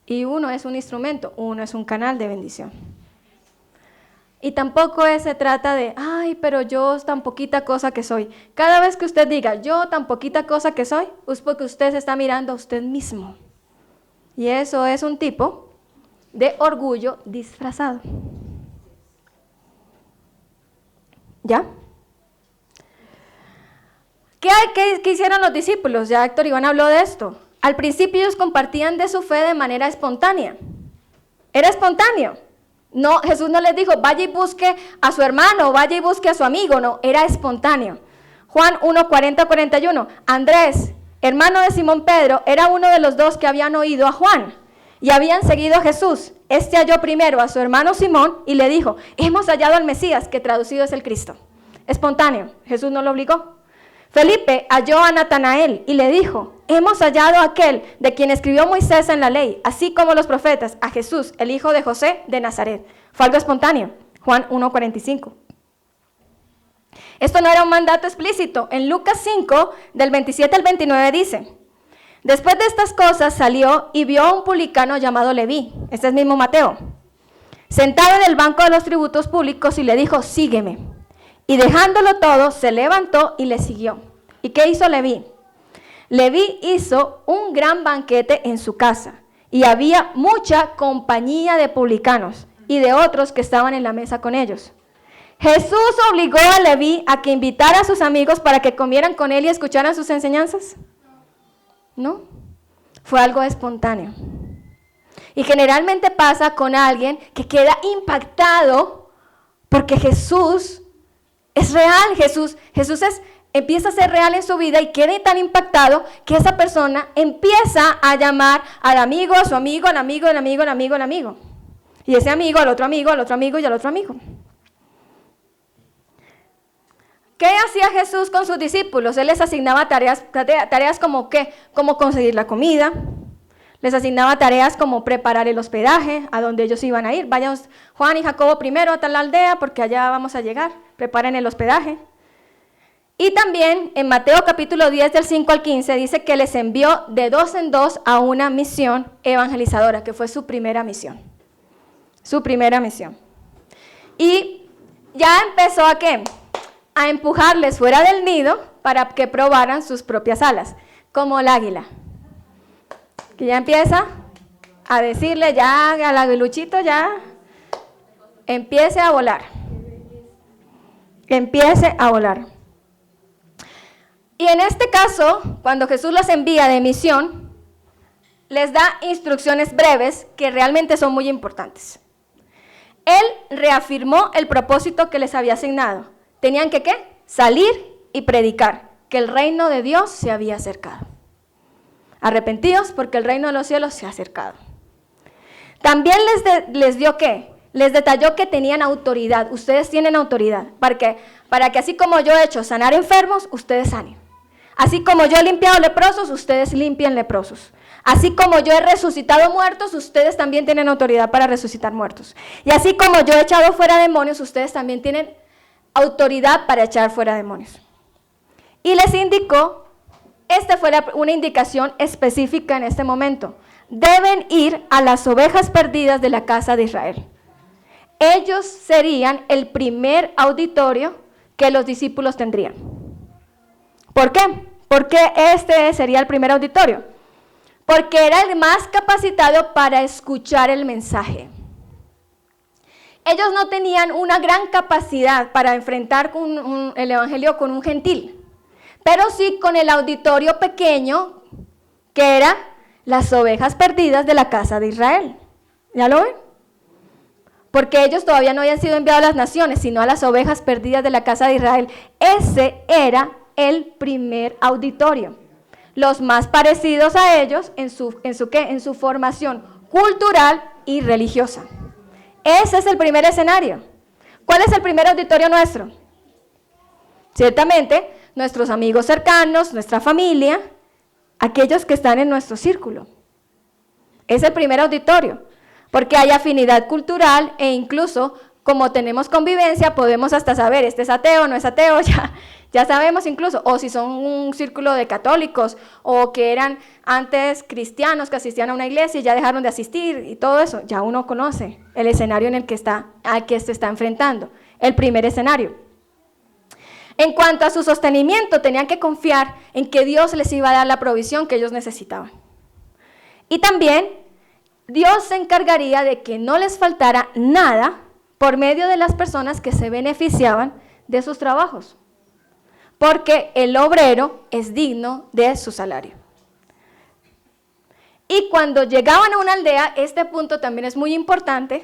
Y uno es un instrumento, uno es un canal de bendición. Y tampoco se trata de, pero yo tan poquita cosa que soy. Cada vez que usted diga, yo tan poquita cosa que soy, es porque usted se está mirando a usted mismo. Y eso es un tipo de orgullo disfrazado. ¿Ya? ¿Qué hicieron los discípulos? Ya Héctor Iván habló de esto. Al principio ellos compartían de su fe de manera espontánea. Era espontáneo. No, Jesús no les dijo, vaya y busque a su hermano, vaya y busque a su amigo. No, era espontáneo. Juan 1:40-41. Andrés, hermano de Simón Pedro, era uno de los dos que habían oído a Juan y habían seguido a Jesús. Este halló primero a su hermano Simón y le dijo, hemos hallado al Mesías, que traducido es el Cristo. Espontáneo, Jesús no lo obligó. Felipe halló a Natanael y le dijo, hemos hallado a aquel de quien escribió Moisés en la ley, así como los profetas, a Jesús, el hijo de José de Nazaret. Fue algo espontáneo. Juan 1:45. Esto no era un mandato explícito. En Lucas 5, del 27 al 29 dice, después de estas cosas salió y vio a un publicano llamado Leví, este es mismo Mateo, sentado en el banco de los tributos públicos y le dijo, sígueme. Y dejándolo todo, se levantó y le siguió. ¿Y qué hizo Leví? Leví hizo un gran banquete en su casa y había mucha compañía de publicanos y de otros que estaban en la mesa con ellos. ¿Jesús obligó a Leví a que invitara a sus amigos para que comieran con él y escucharan sus enseñanzas? No, fue algo espontáneo. Y generalmente pasa con alguien que queda impactado porque Jesús es real. Jesús empieza a ser real en su vida y queda tan impactado que esa persona empieza a llamar al amigo, a su amigo, al amigo, al amigo, al amigo, al amigo. Y ese amigo, al otro amigo, al otro amigo y al otro amigo. ¿Qué hacía Jesús con sus discípulos? Él les asignaba tareas como ¿qué? Como conseguir la comida. Les asignaba tareas como preparar el hospedaje, a donde ellos iban a ir. Vayan Juan y Jacobo primero a tal aldea porque allá vamos a llegar. Preparen el hospedaje. Y también en Mateo capítulo 10 del 5 al 15 dice que les envió de 2 en 2 a una misión evangelizadora, que fue su primera misión. Su primera misión. Y ya empezó ¿a qué? A empujarles fuera del nido para que probaran sus propias alas, como el águila. Que ya empieza a decirle ya al aguiluchito ya empiece a volar. Empiece a volar. Y en este caso, cuando Jesús los envía de misión, les da instrucciones breves que realmente son muy importantes. Él reafirmó el propósito que les había asignado. Tenían que, ¿qué? Salir y predicar, que el reino de Dios se había acercado. Arrepentíos porque el reino de los cielos se ha acercado. También les dio, ¿qué? Les detalló que tenían autoridad. Ustedes tienen autoridad. ¿Para qué? Para que así como yo he hecho sanar enfermos, ustedes sanen. Así como yo he limpiado leprosos, ustedes limpien leprosos. Así como yo he resucitado muertos, ustedes también tienen autoridad para resucitar muertos. Y así como yo he echado fuera demonios, ustedes también tienen autoridad para echar fuera demonios. Y les indicó, esta fue una indicación específica en este momento, deben ir a las ovejas perdidas de la casa de Israel. Ellos serían el primer auditorio que los discípulos tendrían. ¿Por qué? ¿Por qué este sería el primer auditorio? Porque era el más capacitado para escuchar el mensaje. Ellos no tenían una gran capacidad para enfrentar el evangelio con un gentil, pero sí con el auditorio pequeño, que eran las ovejas perdidas de la casa de Israel. ¿Ya lo ven? Porque ellos todavía no habían sido enviados a las naciones, sino a las ovejas perdidas de la casa de Israel. Ese era el primer auditorio. Los más parecidos a ellos en su formación cultural y religiosa. Ese es el primer escenario. ¿Cuál es el primer auditorio nuestro? Ciertamente, nuestros amigos cercanos, nuestra familia, aquellos que están en nuestro círculo. Es el primer auditorio, porque hay afinidad cultural e incluso, como tenemos convivencia, podemos hasta saber, este es ateo, no es ateo, ya sabemos incluso, o si son un círculo de católicos, o que eran antes cristianos que asistían a una iglesia y ya dejaron de asistir, y todo eso, ya uno conoce el escenario en el que al que se está enfrentando, el primer escenario. En cuanto a su sostenimiento, tenían que confiar en que Dios les iba a dar la provisión que ellos necesitaban. Y también, Dios se encargaría de que no les faltara nada por medio de las personas que se beneficiaban de sus trabajos, porque el obrero es digno de su salario. Y cuando llegaban a una aldea, este punto también es muy importante,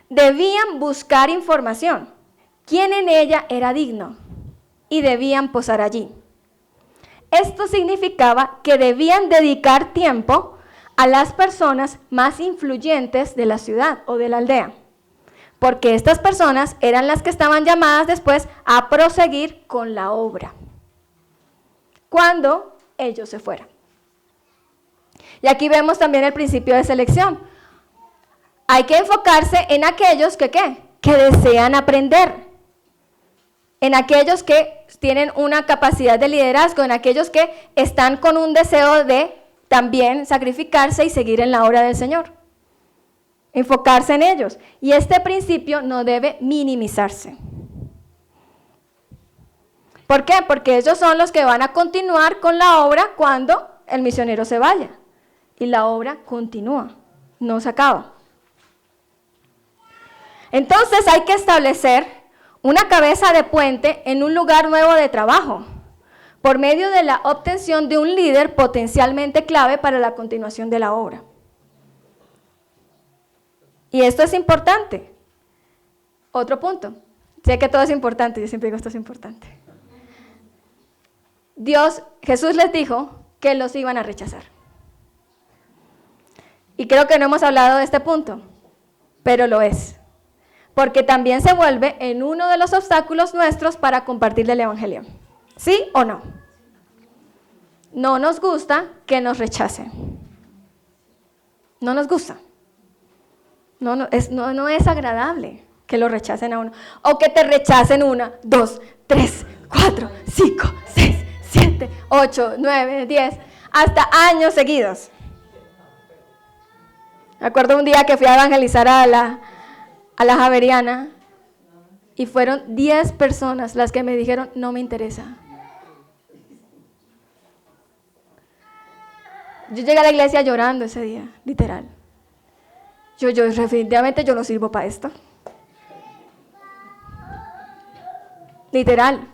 debían buscar información, quién en ella era digno, y debían posar allí. Esto significaba que debían dedicar tiempo a las personas más influyentes de la ciudad o de la aldea, porque estas personas eran las que estaban llamadas después a proseguir con la obra, cuando ellos se fueran. Y aquí vemos también el principio de selección. Hay que enfocarse en aquellos que desean aprender, en aquellos que tienen una capacidad de liderazgo, en aquellos que están con un deseo de también sacrificarse y seguir en la obra del Señor. Enfocarse en ellos. Y este principio no debe minimizarse. ¿Por qué? Porque ellos son los que van a continuar con la obra cuando el misionero se vaya. Y la obra continúa, no se acaba. Entonces hay que establecer una cabeza de puente en un lugar nuevo de trabajo, por medio de la obtención de un líder potencialmente clave para la continuación de la obra. Y esto es importante. Otro punto. Sé que todo es importante, yo siempre digo esto es importante. Jesús les dijo que los iban a rechazar. Y creo que no hemos hablado de este punto. pero lo es. Porque también se vuelve en uno de los obstáculos nuestros para compartir el Evangelio. ¿Sí o no? No nos gusta que nos rechacen. No nos gusta. No es agradable que lo rechacen a uno. O que te rechacen 1, 2, 3, 4, 5, 6, 7, 8, 9, 10, hasta años seguidos. Me acuerdo un día que fui a evangelizar a la Javeriana y fueron 10 personas las que me dijeron, no me interesa. Yo llegué a la iglesia llorando ese día, literal. Yo definitivamente yo no sirvo para esto. Literal.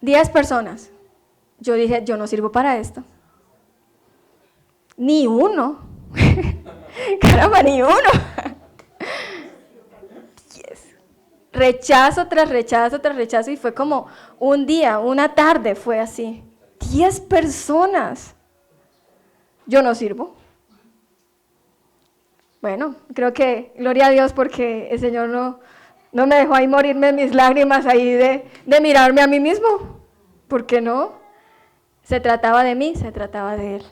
10 personas. Yo dije, yo no sirvo para esto. Ni uno. Caramba, ni uno. Yes. Rechazo tras rechazo tras rechazo y fue como un día, una tarde fue así. 10 personas. Yo no sirvo. Bueno, creo que gloria a Dios porque el Señor no me dejó ahí morirme mis lágrimas ahí de mirarme a mí mismo. ¿Por qué no? Se trataba de mí, se trataba de Él.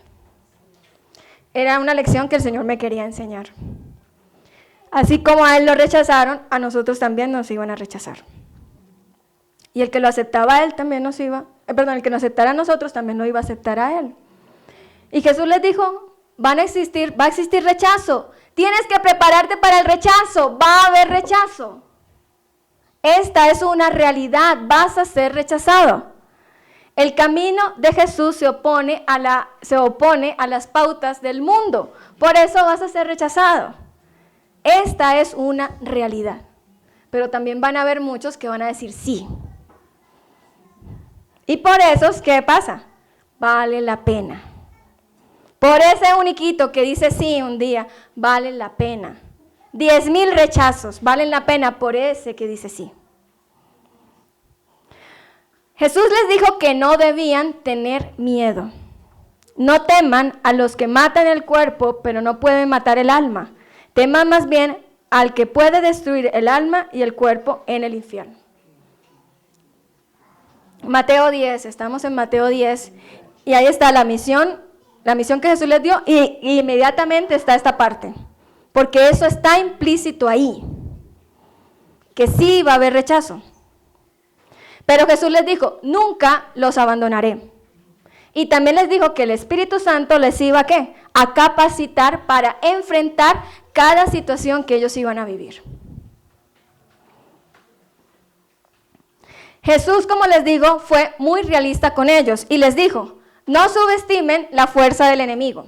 Era una lección que el Señor me quería enseñar. Así como a Él lo rechazaron, a nosotros también nos iban a rechazar. Y el que lo aceptaba a Él también el que nos aceptara a nosotros también lo iba a aceptar a Él. Y Jesús les dijo, va a existir rechazo. Tienes que prepararte para el rechazo, va a haber rechazo. Esta es una realidad, vas a ser rechazado. El camino de Jesús se opone a las pautas del mundo, por eso vas a ser rechazado. Esta es una realidad, pero también van a haber muchos que van a decir sí. Y por eso, ¿qué pasa? Vale la pena. Por ese uniquito que dice sí un día, vale la pena. 10,000 rechazos valen la pena por ese que dice sí. Jesús les dijo que no debían tener miedo. No teman a los que matan el cuerpo, pero no pueden matar el alma. Teman más bien al que puede destruir el alma y el cuerpo en el infierno. Mateo 10, estamos en Mateo 10, y ahí está la misión que Jesús les dio, y inmediatamente está esta parte, porque eso está implícito ahí, que sí va a haber rechazo. Pero Jesús les dijo, nunca los abandonaré. Y también les dijo que el Espíritu Santo les iba ¿qué? A capacitar para enfrentar cada situación que ellos iban a vivir. Jesús, como les digo, fue muy realista con ellos y les dijo, no subestimen la fuerza del enemigo.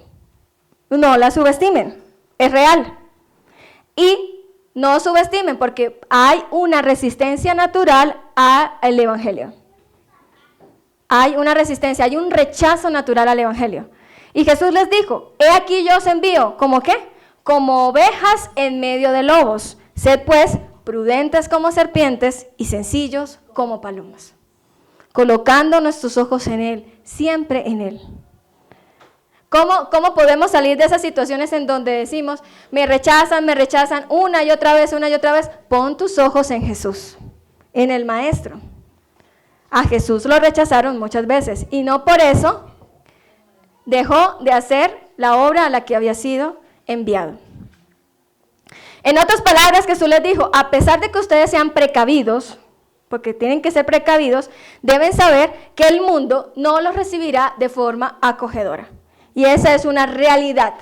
No la subestimen, es real. Y no subestimen porque hay una resistencia natural al Evangelio. Hay una resistencia, hay un rechazo natural al Evangelio. Y Jesús les dijo, he aquí yo os envío, ¿como qué? Como ovejas en medio de lobos. Sed pues prudentes como serpientes y sencillos como palomas. Colocando nuestros ojos en Él, siempre en Él. ¿Cómo podemos salir de esas situaciones en donde decimos, me rechazan una y otra vez? Pon tus ojos en Jesús, en el Maestro. A Jesús lo rechazaron muchas veces y no por eso dejó de hacer la obra a la que había sido enviado. En otras palabras, Jesús les dijo, a pesar de que ustedes sean precavidos, porque tienen que ser precavidos, deben saber que el mundo no los recibirá de forma acogedora. Y esa es una realidad.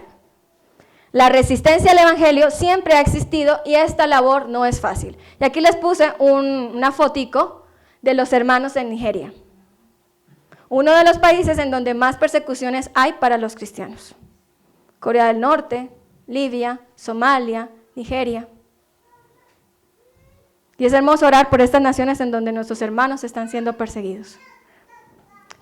La resistencia al Evangelio siempre ha existido y esta labor no es fácil. Y aquí les puse una fotico de los hermanos en Nigeria. Uno de los países en donde más persecuciones hay para los cristianos. Corea del Norte, Libia, Somalia, Nigeria. Y es hermoso orar por estas naciones en donde nuestros hermanos están siendo perseguidos.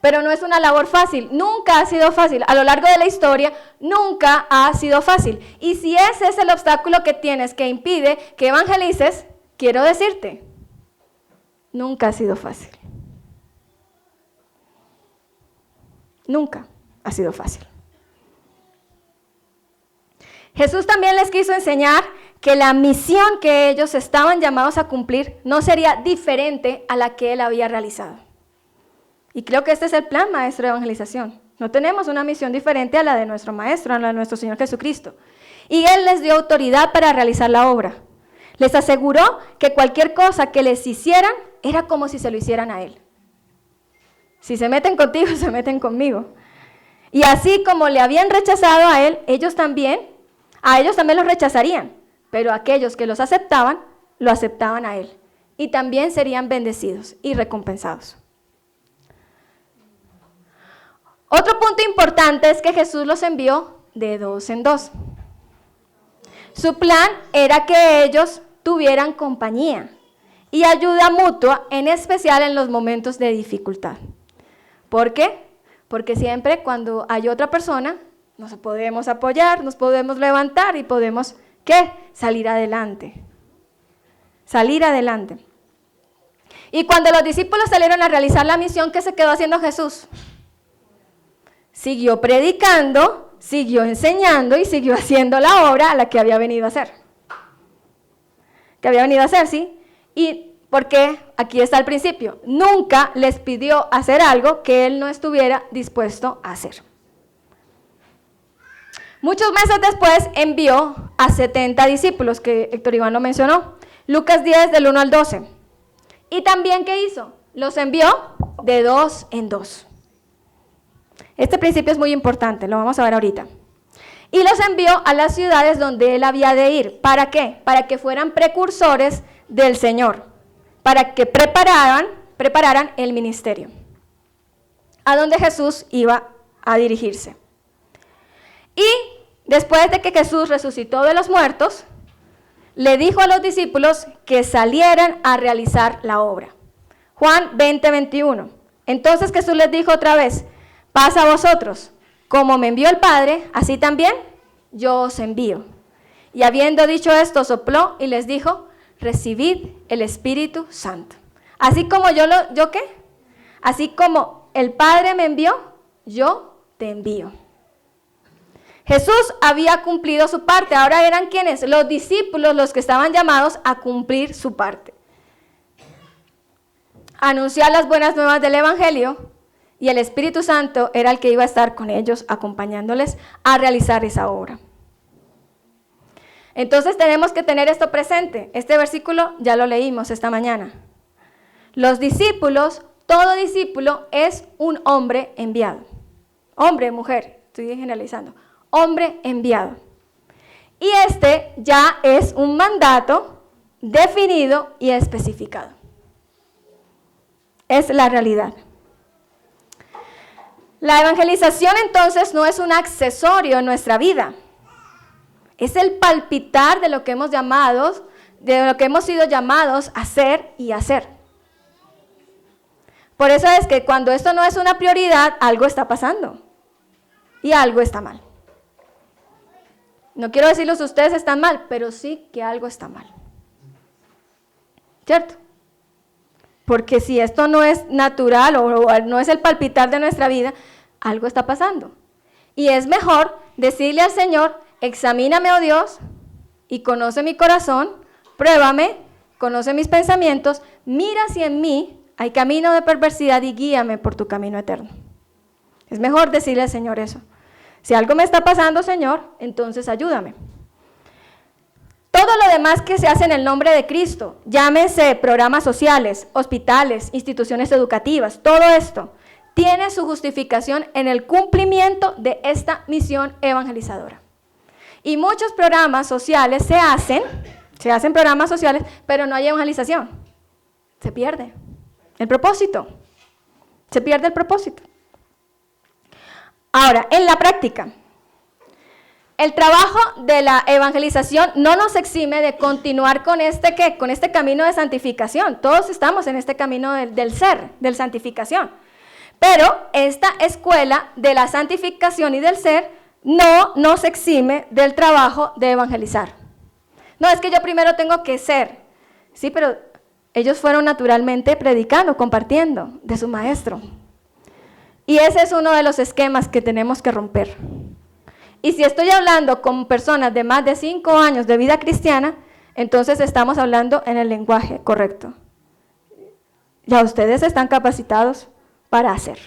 Pero no es una labor fácil, nunca ha sido fácil. A lo largo de la historia, nunca ha sido fácil. Y si ese es el obstáculo que tienes que impide que evangelices, quiero decirte, nunca ha sido fácil. Nunca ha sido fácil. Jesús también les quiso enseñar que la misión que ellos estaban llamados a cumplir no sería diferente a la que él había realizado. Y creo que este es el plan maestro de evangelización. No tenemos una misión diferente a la de nuestro maestro, a la de nuestro Señor Jesucristo. Y él les dio autoridad para realizar la obra. Les aseguró que cualquier cosa que les hicieran era como si se lo hicieran a él. Si se meten contigo, se meten conmigo. Y así como le habían rechazado a él, a ellos también los rechazarían. Pero aquellos que los aceptaban, lo aceptaban a él. Y también serían bendecidos y recompensados. Otro punto importante es que Jesús los envió de 2 en 2. Su plan era que ellos tuvieran compañía y ayuda mutua, en especial en los momentos de dificultad. ¿Por qué? Porque siempre cuando hay otra persona, nos podemos apoyar, nos podemos levantar y podemos, ¿qué? Salir adelante. Salir adelante. Y cuando los discípulos salieron a realizar la misión, ¿qué se quedó haciendo Jesús? Siguió predicando, siguió enseñando y siguió haciendo la obra a la que había venido a hacer. ¿Sí? Y porque aquí está el principio, nunca les pidió hacer algo que él no estuviera dispuesto a hacer. Muchos meses después envió a 70 discípulos, que Héctor Iván lo mencionó, Lucas 10 del 1 al 12. Y también, ¿qué hizo? Los envió de 2 en 2. Este principio es muy importante, lo vamos a ver ahorita. Y los envió a las ciudades donde él había de ir. ¿Para qué? Para que fueran precursores del Señor, para que prepararan el ministerio, a donde Jesús iba a dirigirse. Y después de que Jesús resucitó de los muertos, le dijo a los discípulos que salieran a realizar la obra. Juan 20, 21. Entonces Jesús les dijo otra vez, pasa a vosotros, como me envió el Padre, así también yo os envío. Y habiendo dicho esto, sopló y les dijo, recibid el Espíritu Santo. Así como Así como el Padre me envió, yo te envío. Jesús había cumplido su parte, ahora eran ¿quiénes? Los discípulos los que estaban llamados a cumplir su parte. Anunciar las buenas nuevas del Evangelio, y el Espíritu Santo era el que iba a estar con ellos, acompañándoles a realizar esa obra. Entonces tenemos que tener esto presente. Este versículo ya lo leímos esta mañana. Los discípulos, todo discípulo es un hombre enviado. Hombre, mujer, estoy generalizando. Hombre enviado. Y este ya es un mandato definido y especificado. Es la realidad. La evangelización entonces no es un accesorio en nuestra vida. Es el palpitar de lo que hemos sido llamados a hacer y hacer. Por eso es que cuando esto no es una prioridad, algo está pasando y algo está mal. No quiero decirles ustedes están mal, pero sí que algo está mal. ¿Cierto? Porque si esto no es natural o no es el palpitar de nuestra vida, algo está pasando. Y es mejor decirle al Señor, examíname, oh Dios, y conoce mi corazón, pruébame, conoce mis pensamientos, mira si en mí hay camino de perversidad y guíame por tu camino eterno. Es mejor decirle al Señor eso. Si algo me está pasando, Señor, entonces ayúdame. Todo lo demás que se hace en el nombre de Cristo, llámese programas sociales, hospitales, instituciones educativas, todo esto tiene su justificación en el cumplimiento de esta misión evangelizadora. Y muchos programas sociales se hacen programas sociales, pero no hay evangelización. Se pierde el propósito. Se pierde el propósito. Ahora, en la práctica, el trabajo de la evangelización no nos exime de continuar con este camino de santificación. Todos estamos en este camino del ser, de santificación. Pero esta escuela de la santificación y del ser no nos exime del trabajo de evangelizar. No, es que yo primero tengo que ser. Sí, pero ellos fueron naturalmente predicando, compartiendo de su maestro. Y ese es uno de los esquemas que tenemos que romper. Y si estoy hablando con personas de más de 5 años de vida cristiana, entonces estamos hablando en el lenguaje correcto. Ya ustedes están capacitados para hacer.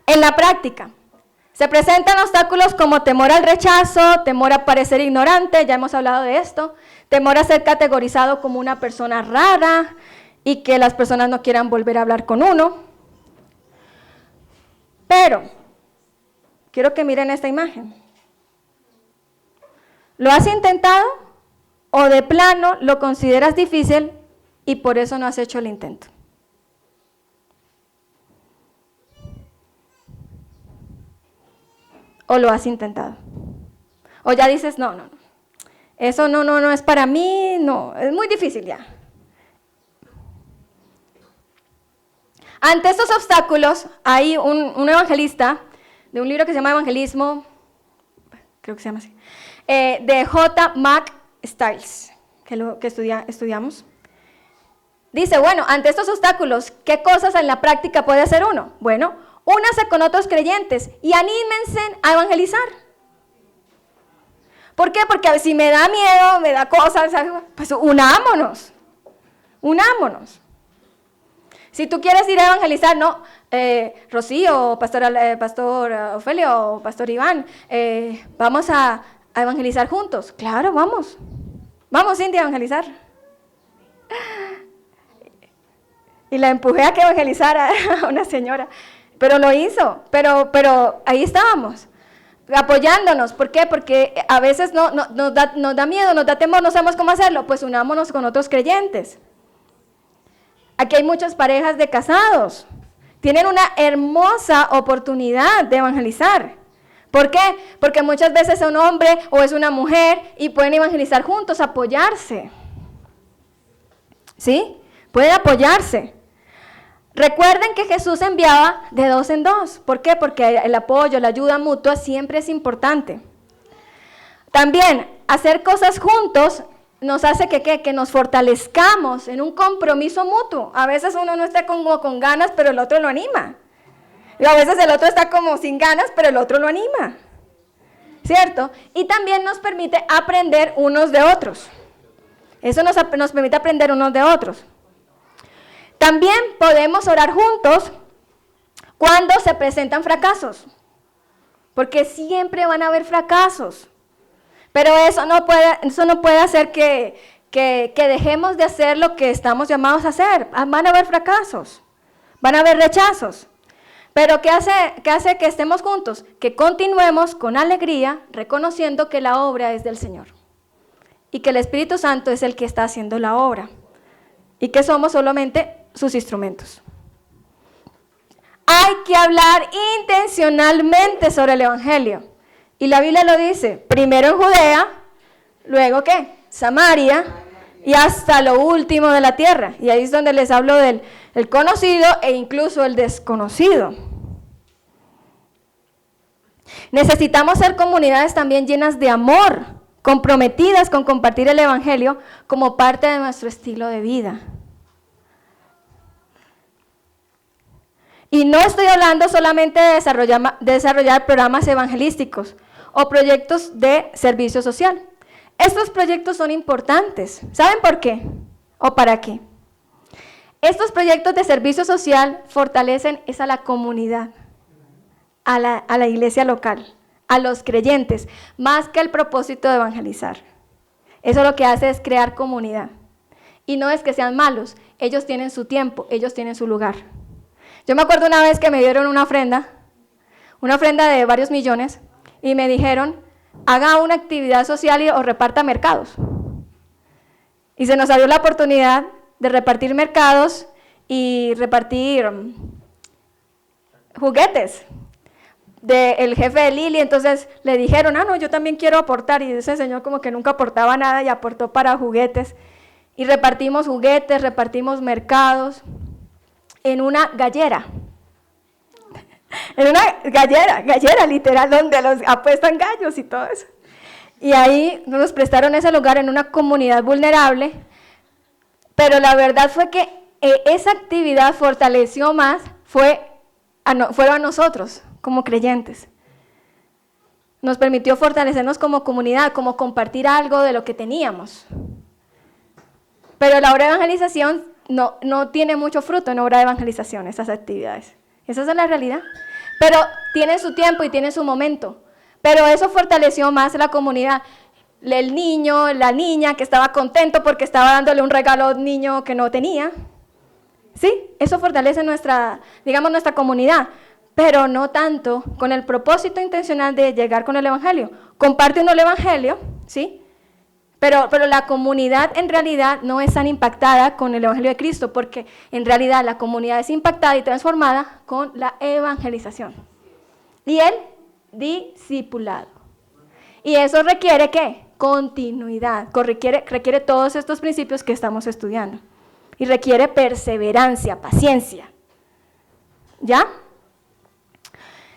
En la práctica, se presentan obstáculos como temor al rechazo, temor a parecer ignorante, ya hemos hablado de esto, temor a ser categorizado como una persona rara y que las personas no quieran volver a hablar con uno. Pero, quiero que miren esta imagen. ¿Lo has intentado o de plano lo consideras difícil y por eso no has hecho el intento? ¿O lo has intentado? O ya dices, no, eso no es para mí, no, es muy difícil ya. Ante estos obstáculos, hay un evangelista de un libro que se llama Evangelismo, creo que se llama así, de J. Mack Stiles, que estudiamos. Dice, bueno, ante estos obstáculos, ¿qué cosas en la práctica puede hacer uno? Bueno, únase con otros creyentes y anímense a evangelizar. ¿Por qué? Porque si me da miedo, me da cosas, pues unámonos. Si tú quieres ir a evangelizar, no, Rocío, Pastor Ofelio, Pastor Iván, vamos a evangelizar juntos. Claro, vamos. Vamos, Cindy, a evangelizar. Y la empujé a que evangelizara a una señora. Pero lo hizo, pero ahí estábamos, apoyándonos. ¿Por qué? Porque a veces nos da miedo, nos da temor, no sabemos cómo hacerlo, pues unámonos con otros creyentes. Aquí hay muchas parejas de casados, tienen una hermosa oportunidad de evangelizar. ¿Por qué? Porque muchas veces es un hombre o es una mujer y pueden evangelizar juntos, apoyarse. ¿Sí? Pueden apoyarse. Recuerden que Jesús enviaba de 2 en 2. ¿Por qué? Porque el apoyo, la ayuda mutua siempre es importante. También, hacer cosas juntos nos hace que nos fortalezcamos en un compromiso mutuo. A veces uno no está como con ganas, pero el otro lo anima. Y a veces el otro está como sin ganas, pero el otro lo anima. ¿Cierto? Y también nos permite aprender unos de otros. Eso nos permite aprender unos de otros. También podemos orar juntos cuando se presentan fracasos, porque siempre van a haber fracasos, pero eso no puede hacer que dejemos de hacer lo que estamos llamados a hacer. Van a haber fracasos, van a haber rechazos, pero ¿qué hace que estemos juntos? Que continuemos con alegría, reconociendo que la obra es del Señor y que el Espíritu Santo es el que está haciendo la obra y que somos solamente sus instrumentos. Hay que hablar intencionalmente sobre el Evangelio. Y la Biblia lo dice, primero en Judea, luego ¿qué? Samaria y hasta lo último de la tierra. Y ahí es donde les hablo del conocido e incluso el desconocido. Necesitamos ser comunidades también llenas de amor, comprometidas con compartir el Evangelio como parte de nuestro estilo de vida. Y no estoy hablando solamente de desarrollar programas evangelísticos o proyectos de servicio social. Estos proyectos son importantes. ¿Saben por qué? ¿O para qué? Estos proyectos de servicio social fortalecen a la comunidad, a la iglesia local, a los creyentes, más que el propósito de evangelizar. Eso lo que hace es crear comunidad. Y no es que sean malos, ellos tienen su tiempo, ellos tienen su lugar. Yo me acuerdo una vez que me dieron una ofrenda de varios millones, y me dijeron, haga una actividad social o reparta mercados. Y se nos abrió la oportunidad de repartir mercados y repartir juguetes del jefe de Lili. Entonces le dijeron, no, yo también quiero aportar, y ese señor como que nunca aportaba nada y aportó para juguetes. Y repartimos juguetes, repartimos mercados. En una gallera, gallera literal, donde los apuestan gallos y todo eso. Y ahí nos prestaron ese lugar en una comunidad vulnerable, pero la verdad fue que esa actividad fortaleció más, fueron a nosotros, como creyentes. Nos permitió fortalecernos como comunidad, como compartir algo de lo que teníamos. Pero la obra de evangelización no tiene mucho fruto en obra de evangelización, esas actividades. Esa es la realidad. Pero tiene su tiempo y tiene su momento. Pero eso fortaleció más la comunidad. El niño, la niña que estaba contento porque estaba dándole un regalo a un niño que no tenía. Sí, eso fortalece nuestra comunidad, pero no tanto con el propósito intencional de llegar con el evangelio. Comparte uno el evangelio, ¿sí? Pero la comunidad en realidad no es tan impactada con el evangelio de Cristo, porque en realidad la comunidad es impactada y transformada con la evangelización. Y el discipulado. Y eso requiere, ¿qué? Continuidad. Requiere todos estos principios que estamos estudiando. Y requiere perseverancia, paciencia. ¿Ya?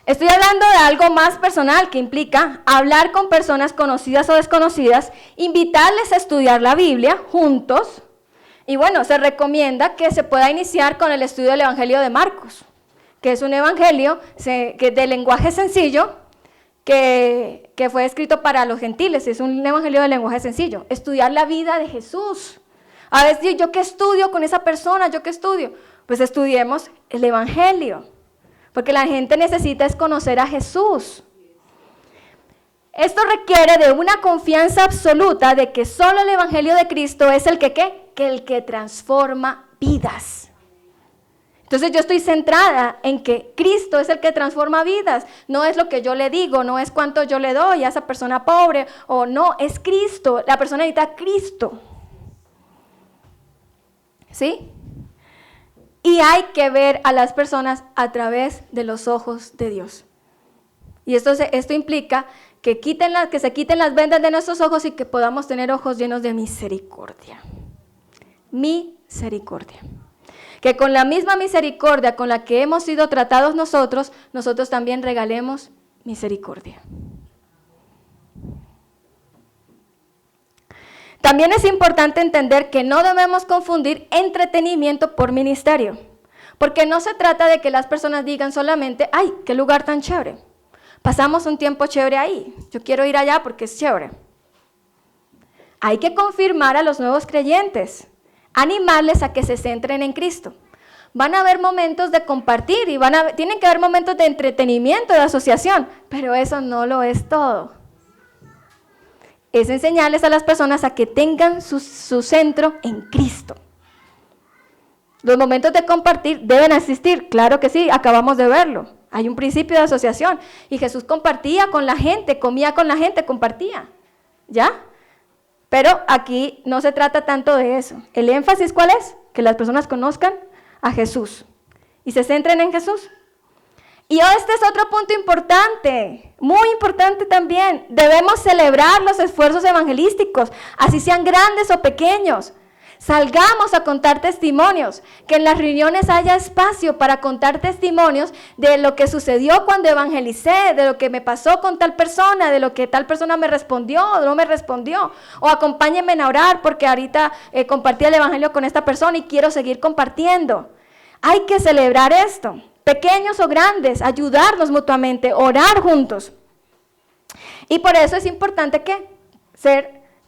Estoy hablando de algo más personal que implica hablar con personas conocidas o desconocidas, invitarles a estudiar la Biblia juntos. Y bueno, se recomienda que se pueda iniciar con el estudio del Evangelio de Marcos, que es un evangelio de lenguaje sencillo que fue escrito para los gentiles. Es un evangelio de lenguaje sencillo. Estudiar la vida de Jesús. A veces, ¿yo qué estudio con esa persona? ¿Yo qué estudio? Pues estudiemos el evangelio. Porque la gente necesita es conocer a Jesús. Esto requiere de una confianza absoluta de que solo el evangelio de Cristo es el que transforma vidas. Entonces yo estoy centrada en que Cristo es el que transforma vidas. No es lo que yo le digo, no es cuánto yo le doy a esa persona pobre, o no, es Cristo. La persona necesita a Cristo. ¿Sí? Y hay que ver a las personas a través de los ojos de Dios. Y esto implica que se quiten las vendas de nuestros ojos y que podamos tener ojos llenos de misericordia. Misericordia. Que con la misma misericordia con la que hemos sido tratados nosotros también regalemos misericordia. También es importante entender que no debemos confundir entretenimiento por ministerio, porque no se trata de que las personas digan solamente, ¡ay, qué lugar tan chévere! Pasamos un tiempo chévere ahí, yo quiero ir allá porque es chévere. Hay que confirmar a los nuevos creyentes, animarles a que se centren en Cristo. Van a haber momentos de compartir y tienen que haber momentos de entretenimiento, de asociación, pero eso no lo es todo. Es enseñarles a las personas a que tengan su centro en Cristo. Los momentos de compartir deben existir, claro que sí, acabamos de verlo. Hay un principio de asociación y Jesús compartía con la gente, comía con la gente, compartía, ¿ya? Pero aquí no se trata tanto de eso. ¿El énfasis cuál es? Que las personas conozcan a Jesús y se centren en Jesús. Y este es otro punto importante, muy importante también. Debemos celebrar los esfuerzos evangelísticos, así sean grandes o pequeños. Salgamos a contar testimonios, que en las reuniones haya espacio para contar testimonios de lo que sucedió cuando evangelicé, de lo que me pasó con tal persona, de lo que tal persona me respondió o no me respondió. O acompáñenme a orar porque ahorita compartí el evangelio con esta persona y quiero seguir compartiendo. Hay que celebrar esto. Pequeños o grandes, ayudarnos mutuamente, orar juntos. Y por eso es importante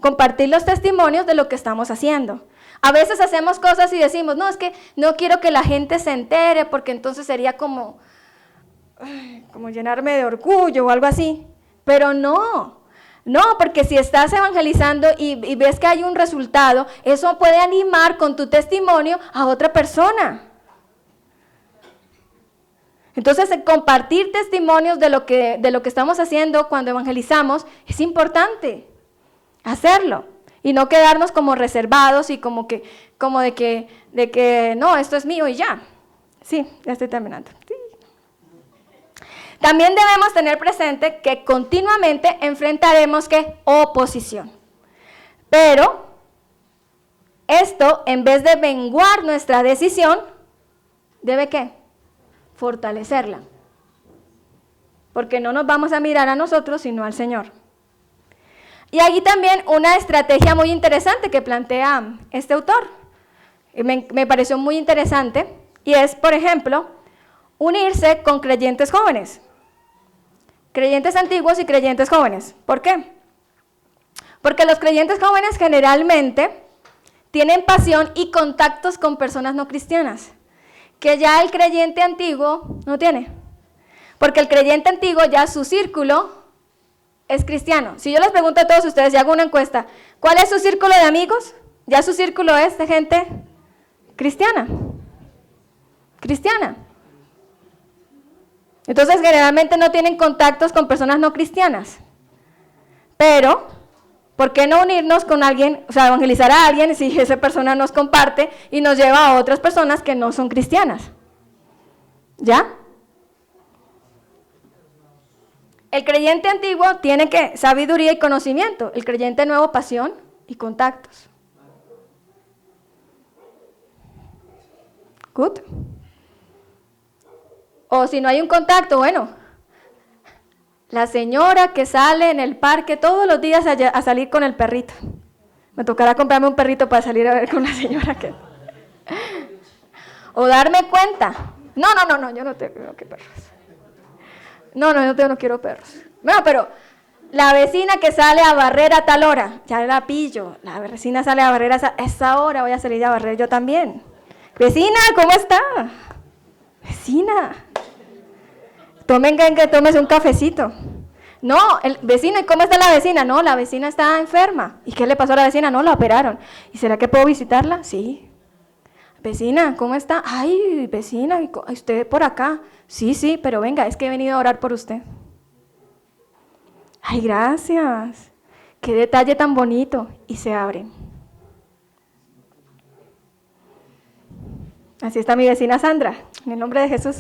compartir los testimonios de lo que estamos haciendo. A veces hacemos cosas y decimos, no, es que no quiero que la gente se entere porque entonces sería como llenarme de orgullo o algo así. Pero no, porque si estás evangelizando y ves que hay un resultado, eso puede animar con tu testimonio a otra persona. Entonces, compartir testimonios de lo que estamos haciendo cuando evangelizamos es importante hacerlo y no quedarnos como reservados y como de que no, esto es mío y ya. Sí, ya estoy terminando. Sí. También debemos tener presente que continuamente enfrentaremos oposición. Pero esto, en vez de menguar nuestra decisión, debe fortalecerla, porque no nos vamos a mirar a nosotros, sino al Señor. Y aquí también una estrategia muy interesante que plantea este autor, me pareció muy interesante, y es, por ejemplo, unirse con creyentes jóvenes. creyentes antiguos y creyentes jóvenes. ¿Por qué? Porque los creyentes jóvenes generalmente tienen pasión y contactos con personas no cristianas, que ya el creyente antiguo no tiene. Porque el creyente antiguo ya su círculo es cristiano. Si yo les pregunto a todos ustedes y hago una encuesta, ¿cuál es su círculo de amigos? Ya su círculo es de gente cristiana. Cristiana. Entonces generalmente no tienen contactos con personas no cristianas. Pero, ¿por qué no unirnos con alguien, o sea, evangelizar a alguien si esa persona nos comparte y nos lleva a otras personas que no son cristianas? ¿Ya? El creyente antiguo tiene que sabiduría y conocimiento. El creyente nuevo, pasión y contactos. Good. O si no hay un contacto, bueno, la señora que sale en el parque todos los días a salir con el perrito. Me tocará comprarme un perrito para salir a ver con la señora que... O darme cuenta. No, yo no tengo que perros. No quiero perros. Bueno, pero la vecina que sale a barrer a tal hora, ya la pillo. La vecina sale a barrer a esa hora, voy a salir a barrer yo también. Vecina, ¿cómo está? Vecina. Que tomes un cafecito. No, vecino, ¿y cómo está la vecina? No, la vecina está enferma. ¿Y qué le pasó a la vecina? No, la operaron. ¿Y será que puedo visitarla? Sí. Vecina, ¿cómo está? Ay, vecina, ¿usted por acá? Sí, pero venga, es que he venido a orar por usted. Ay, gracias. Qué detalle tan bonito. Y se abre. Así está mi vecina Sandra, en el nombre de Jesús.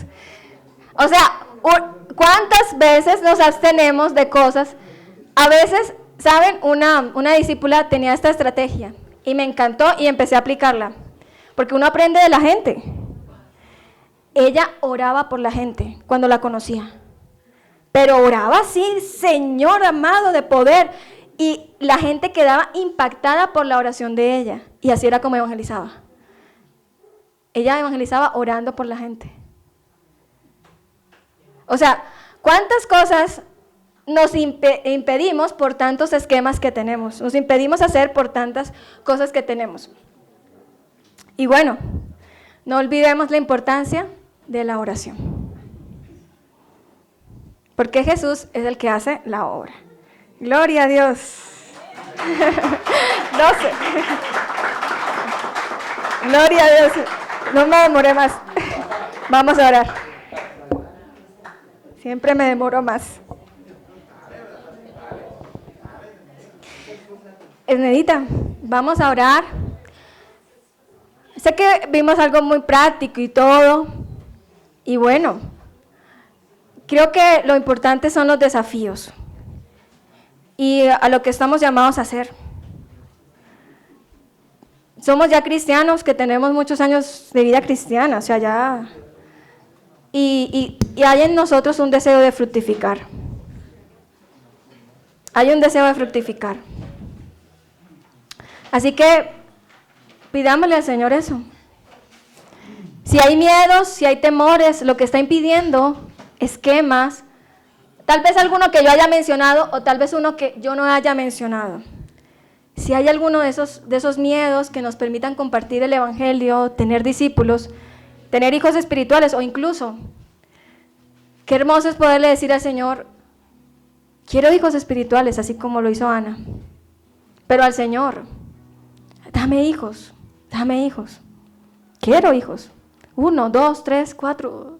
O sea, ¿cuántas veces nos abstenemos de cosas? A veces, ¿saben? Una discípula tenía esta estrategia y me encantó y empecé a aplicarla. Porque uno aprende de la gente. Ella oraba por la gente cuando la conocía. Pero oraba así, Señor amado de poder. Y la gente quedaba impactada por la oración de ella. Y así era como evangelizaba. Ella evangelizaba orando por la gente. O sea, ¿cuántas cosas nos impedimos por tantos esquemas que tenemos? Nos impedimos hacer por tantas cosas que tenemos. Y bueno, no olvidemos la importancia de la oración. Porque Jesús es el que hace la obra. Gloria a Dios. 12. Gloria a Dios. No me demoré más. Vamos a orar. Siempre me demoro más. Esnedita, vamos a orar. Sé que vimos algo muy práctico y todo. Y bueno, creo que lo importante son los desafíos. Y a lo que estamos llamados a hacer. Somos ya cristianos que tenemos muchos años de vida cristiana, o sea, ya... Y hay en nosotros un deseo de fructificar. Hay un deseo de fructificar. Así que pidámosle al Señor eso. Si hay miedos, si hay temores, lo que está impidiendo, esquemas, tal vez alguno que yo haya mencionado o tal vez uno que yo no haya mencionado. Si hay alguno de esos miedos que nos permitan compartir el Evangelio, tener discípulos, tener hijos espirituales o incluso, qué hermoso es poderle decir al Señor, quiero hijos espirituales, así como lo hizo Ana, pero al Señor, dame hijos, quiero hijos, 1, 2, 3, 4,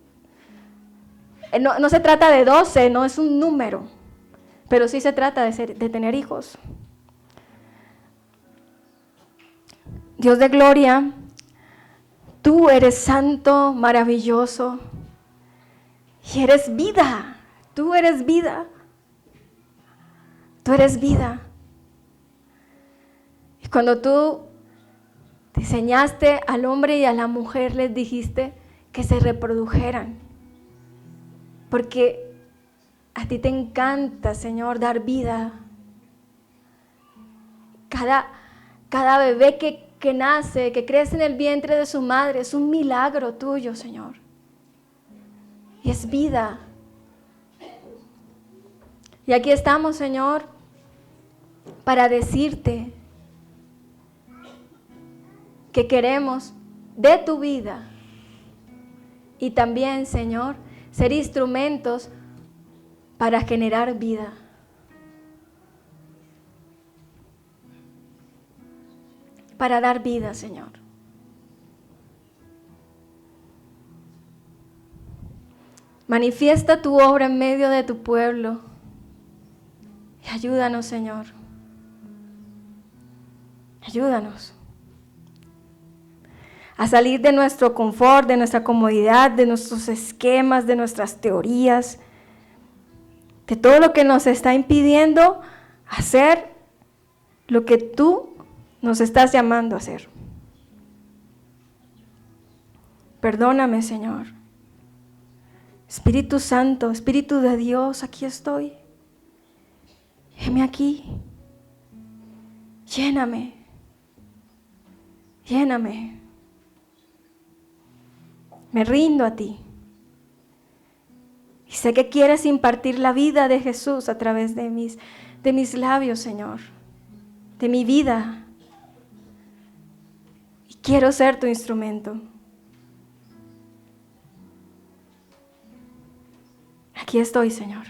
no se trata de 12, no es un número, pero sí se trata de tener hijos. Dios de gloria, tú eres santo, maravilloso, y eres vida, tú eres vida, tú eres vida. Y cuando tú diseñaste al hombre y a la mujer, les dijiste que se reprodujeran, porque a ti te encanta, Señor, dar vida. Cada bebé que nace, que crece en el vientre de su madre, es un milagro tuyo, Señor. Y es vida. Y aquí estamos, Señor, para decirte que queremos de tu vida y también, Señor, ser instrumentos para generar vida. Para dar vida, Señor. Manifiesta tu obra en medio de tu pueblo y ayúdanos, Señor. Ayúdanos a salir de nuestro confort, de nuestra comodidad, de nuestros esquemas, de nuestras teorías, de todo lo que nos está impidiendo hacer lo que tú nos estás llamando a hacer. Perdóname, Señor. Espíritu Santo, Espíritu de Dios, aquí estoy. Heme aquí. Lléname. Lléname. Me rindo a ti. Y sé que quieres impartir la vida de Jesús a través de mis labios, Señor. De mi vida. Y quiero ser tu instrumento. Aquí estoy, Señor.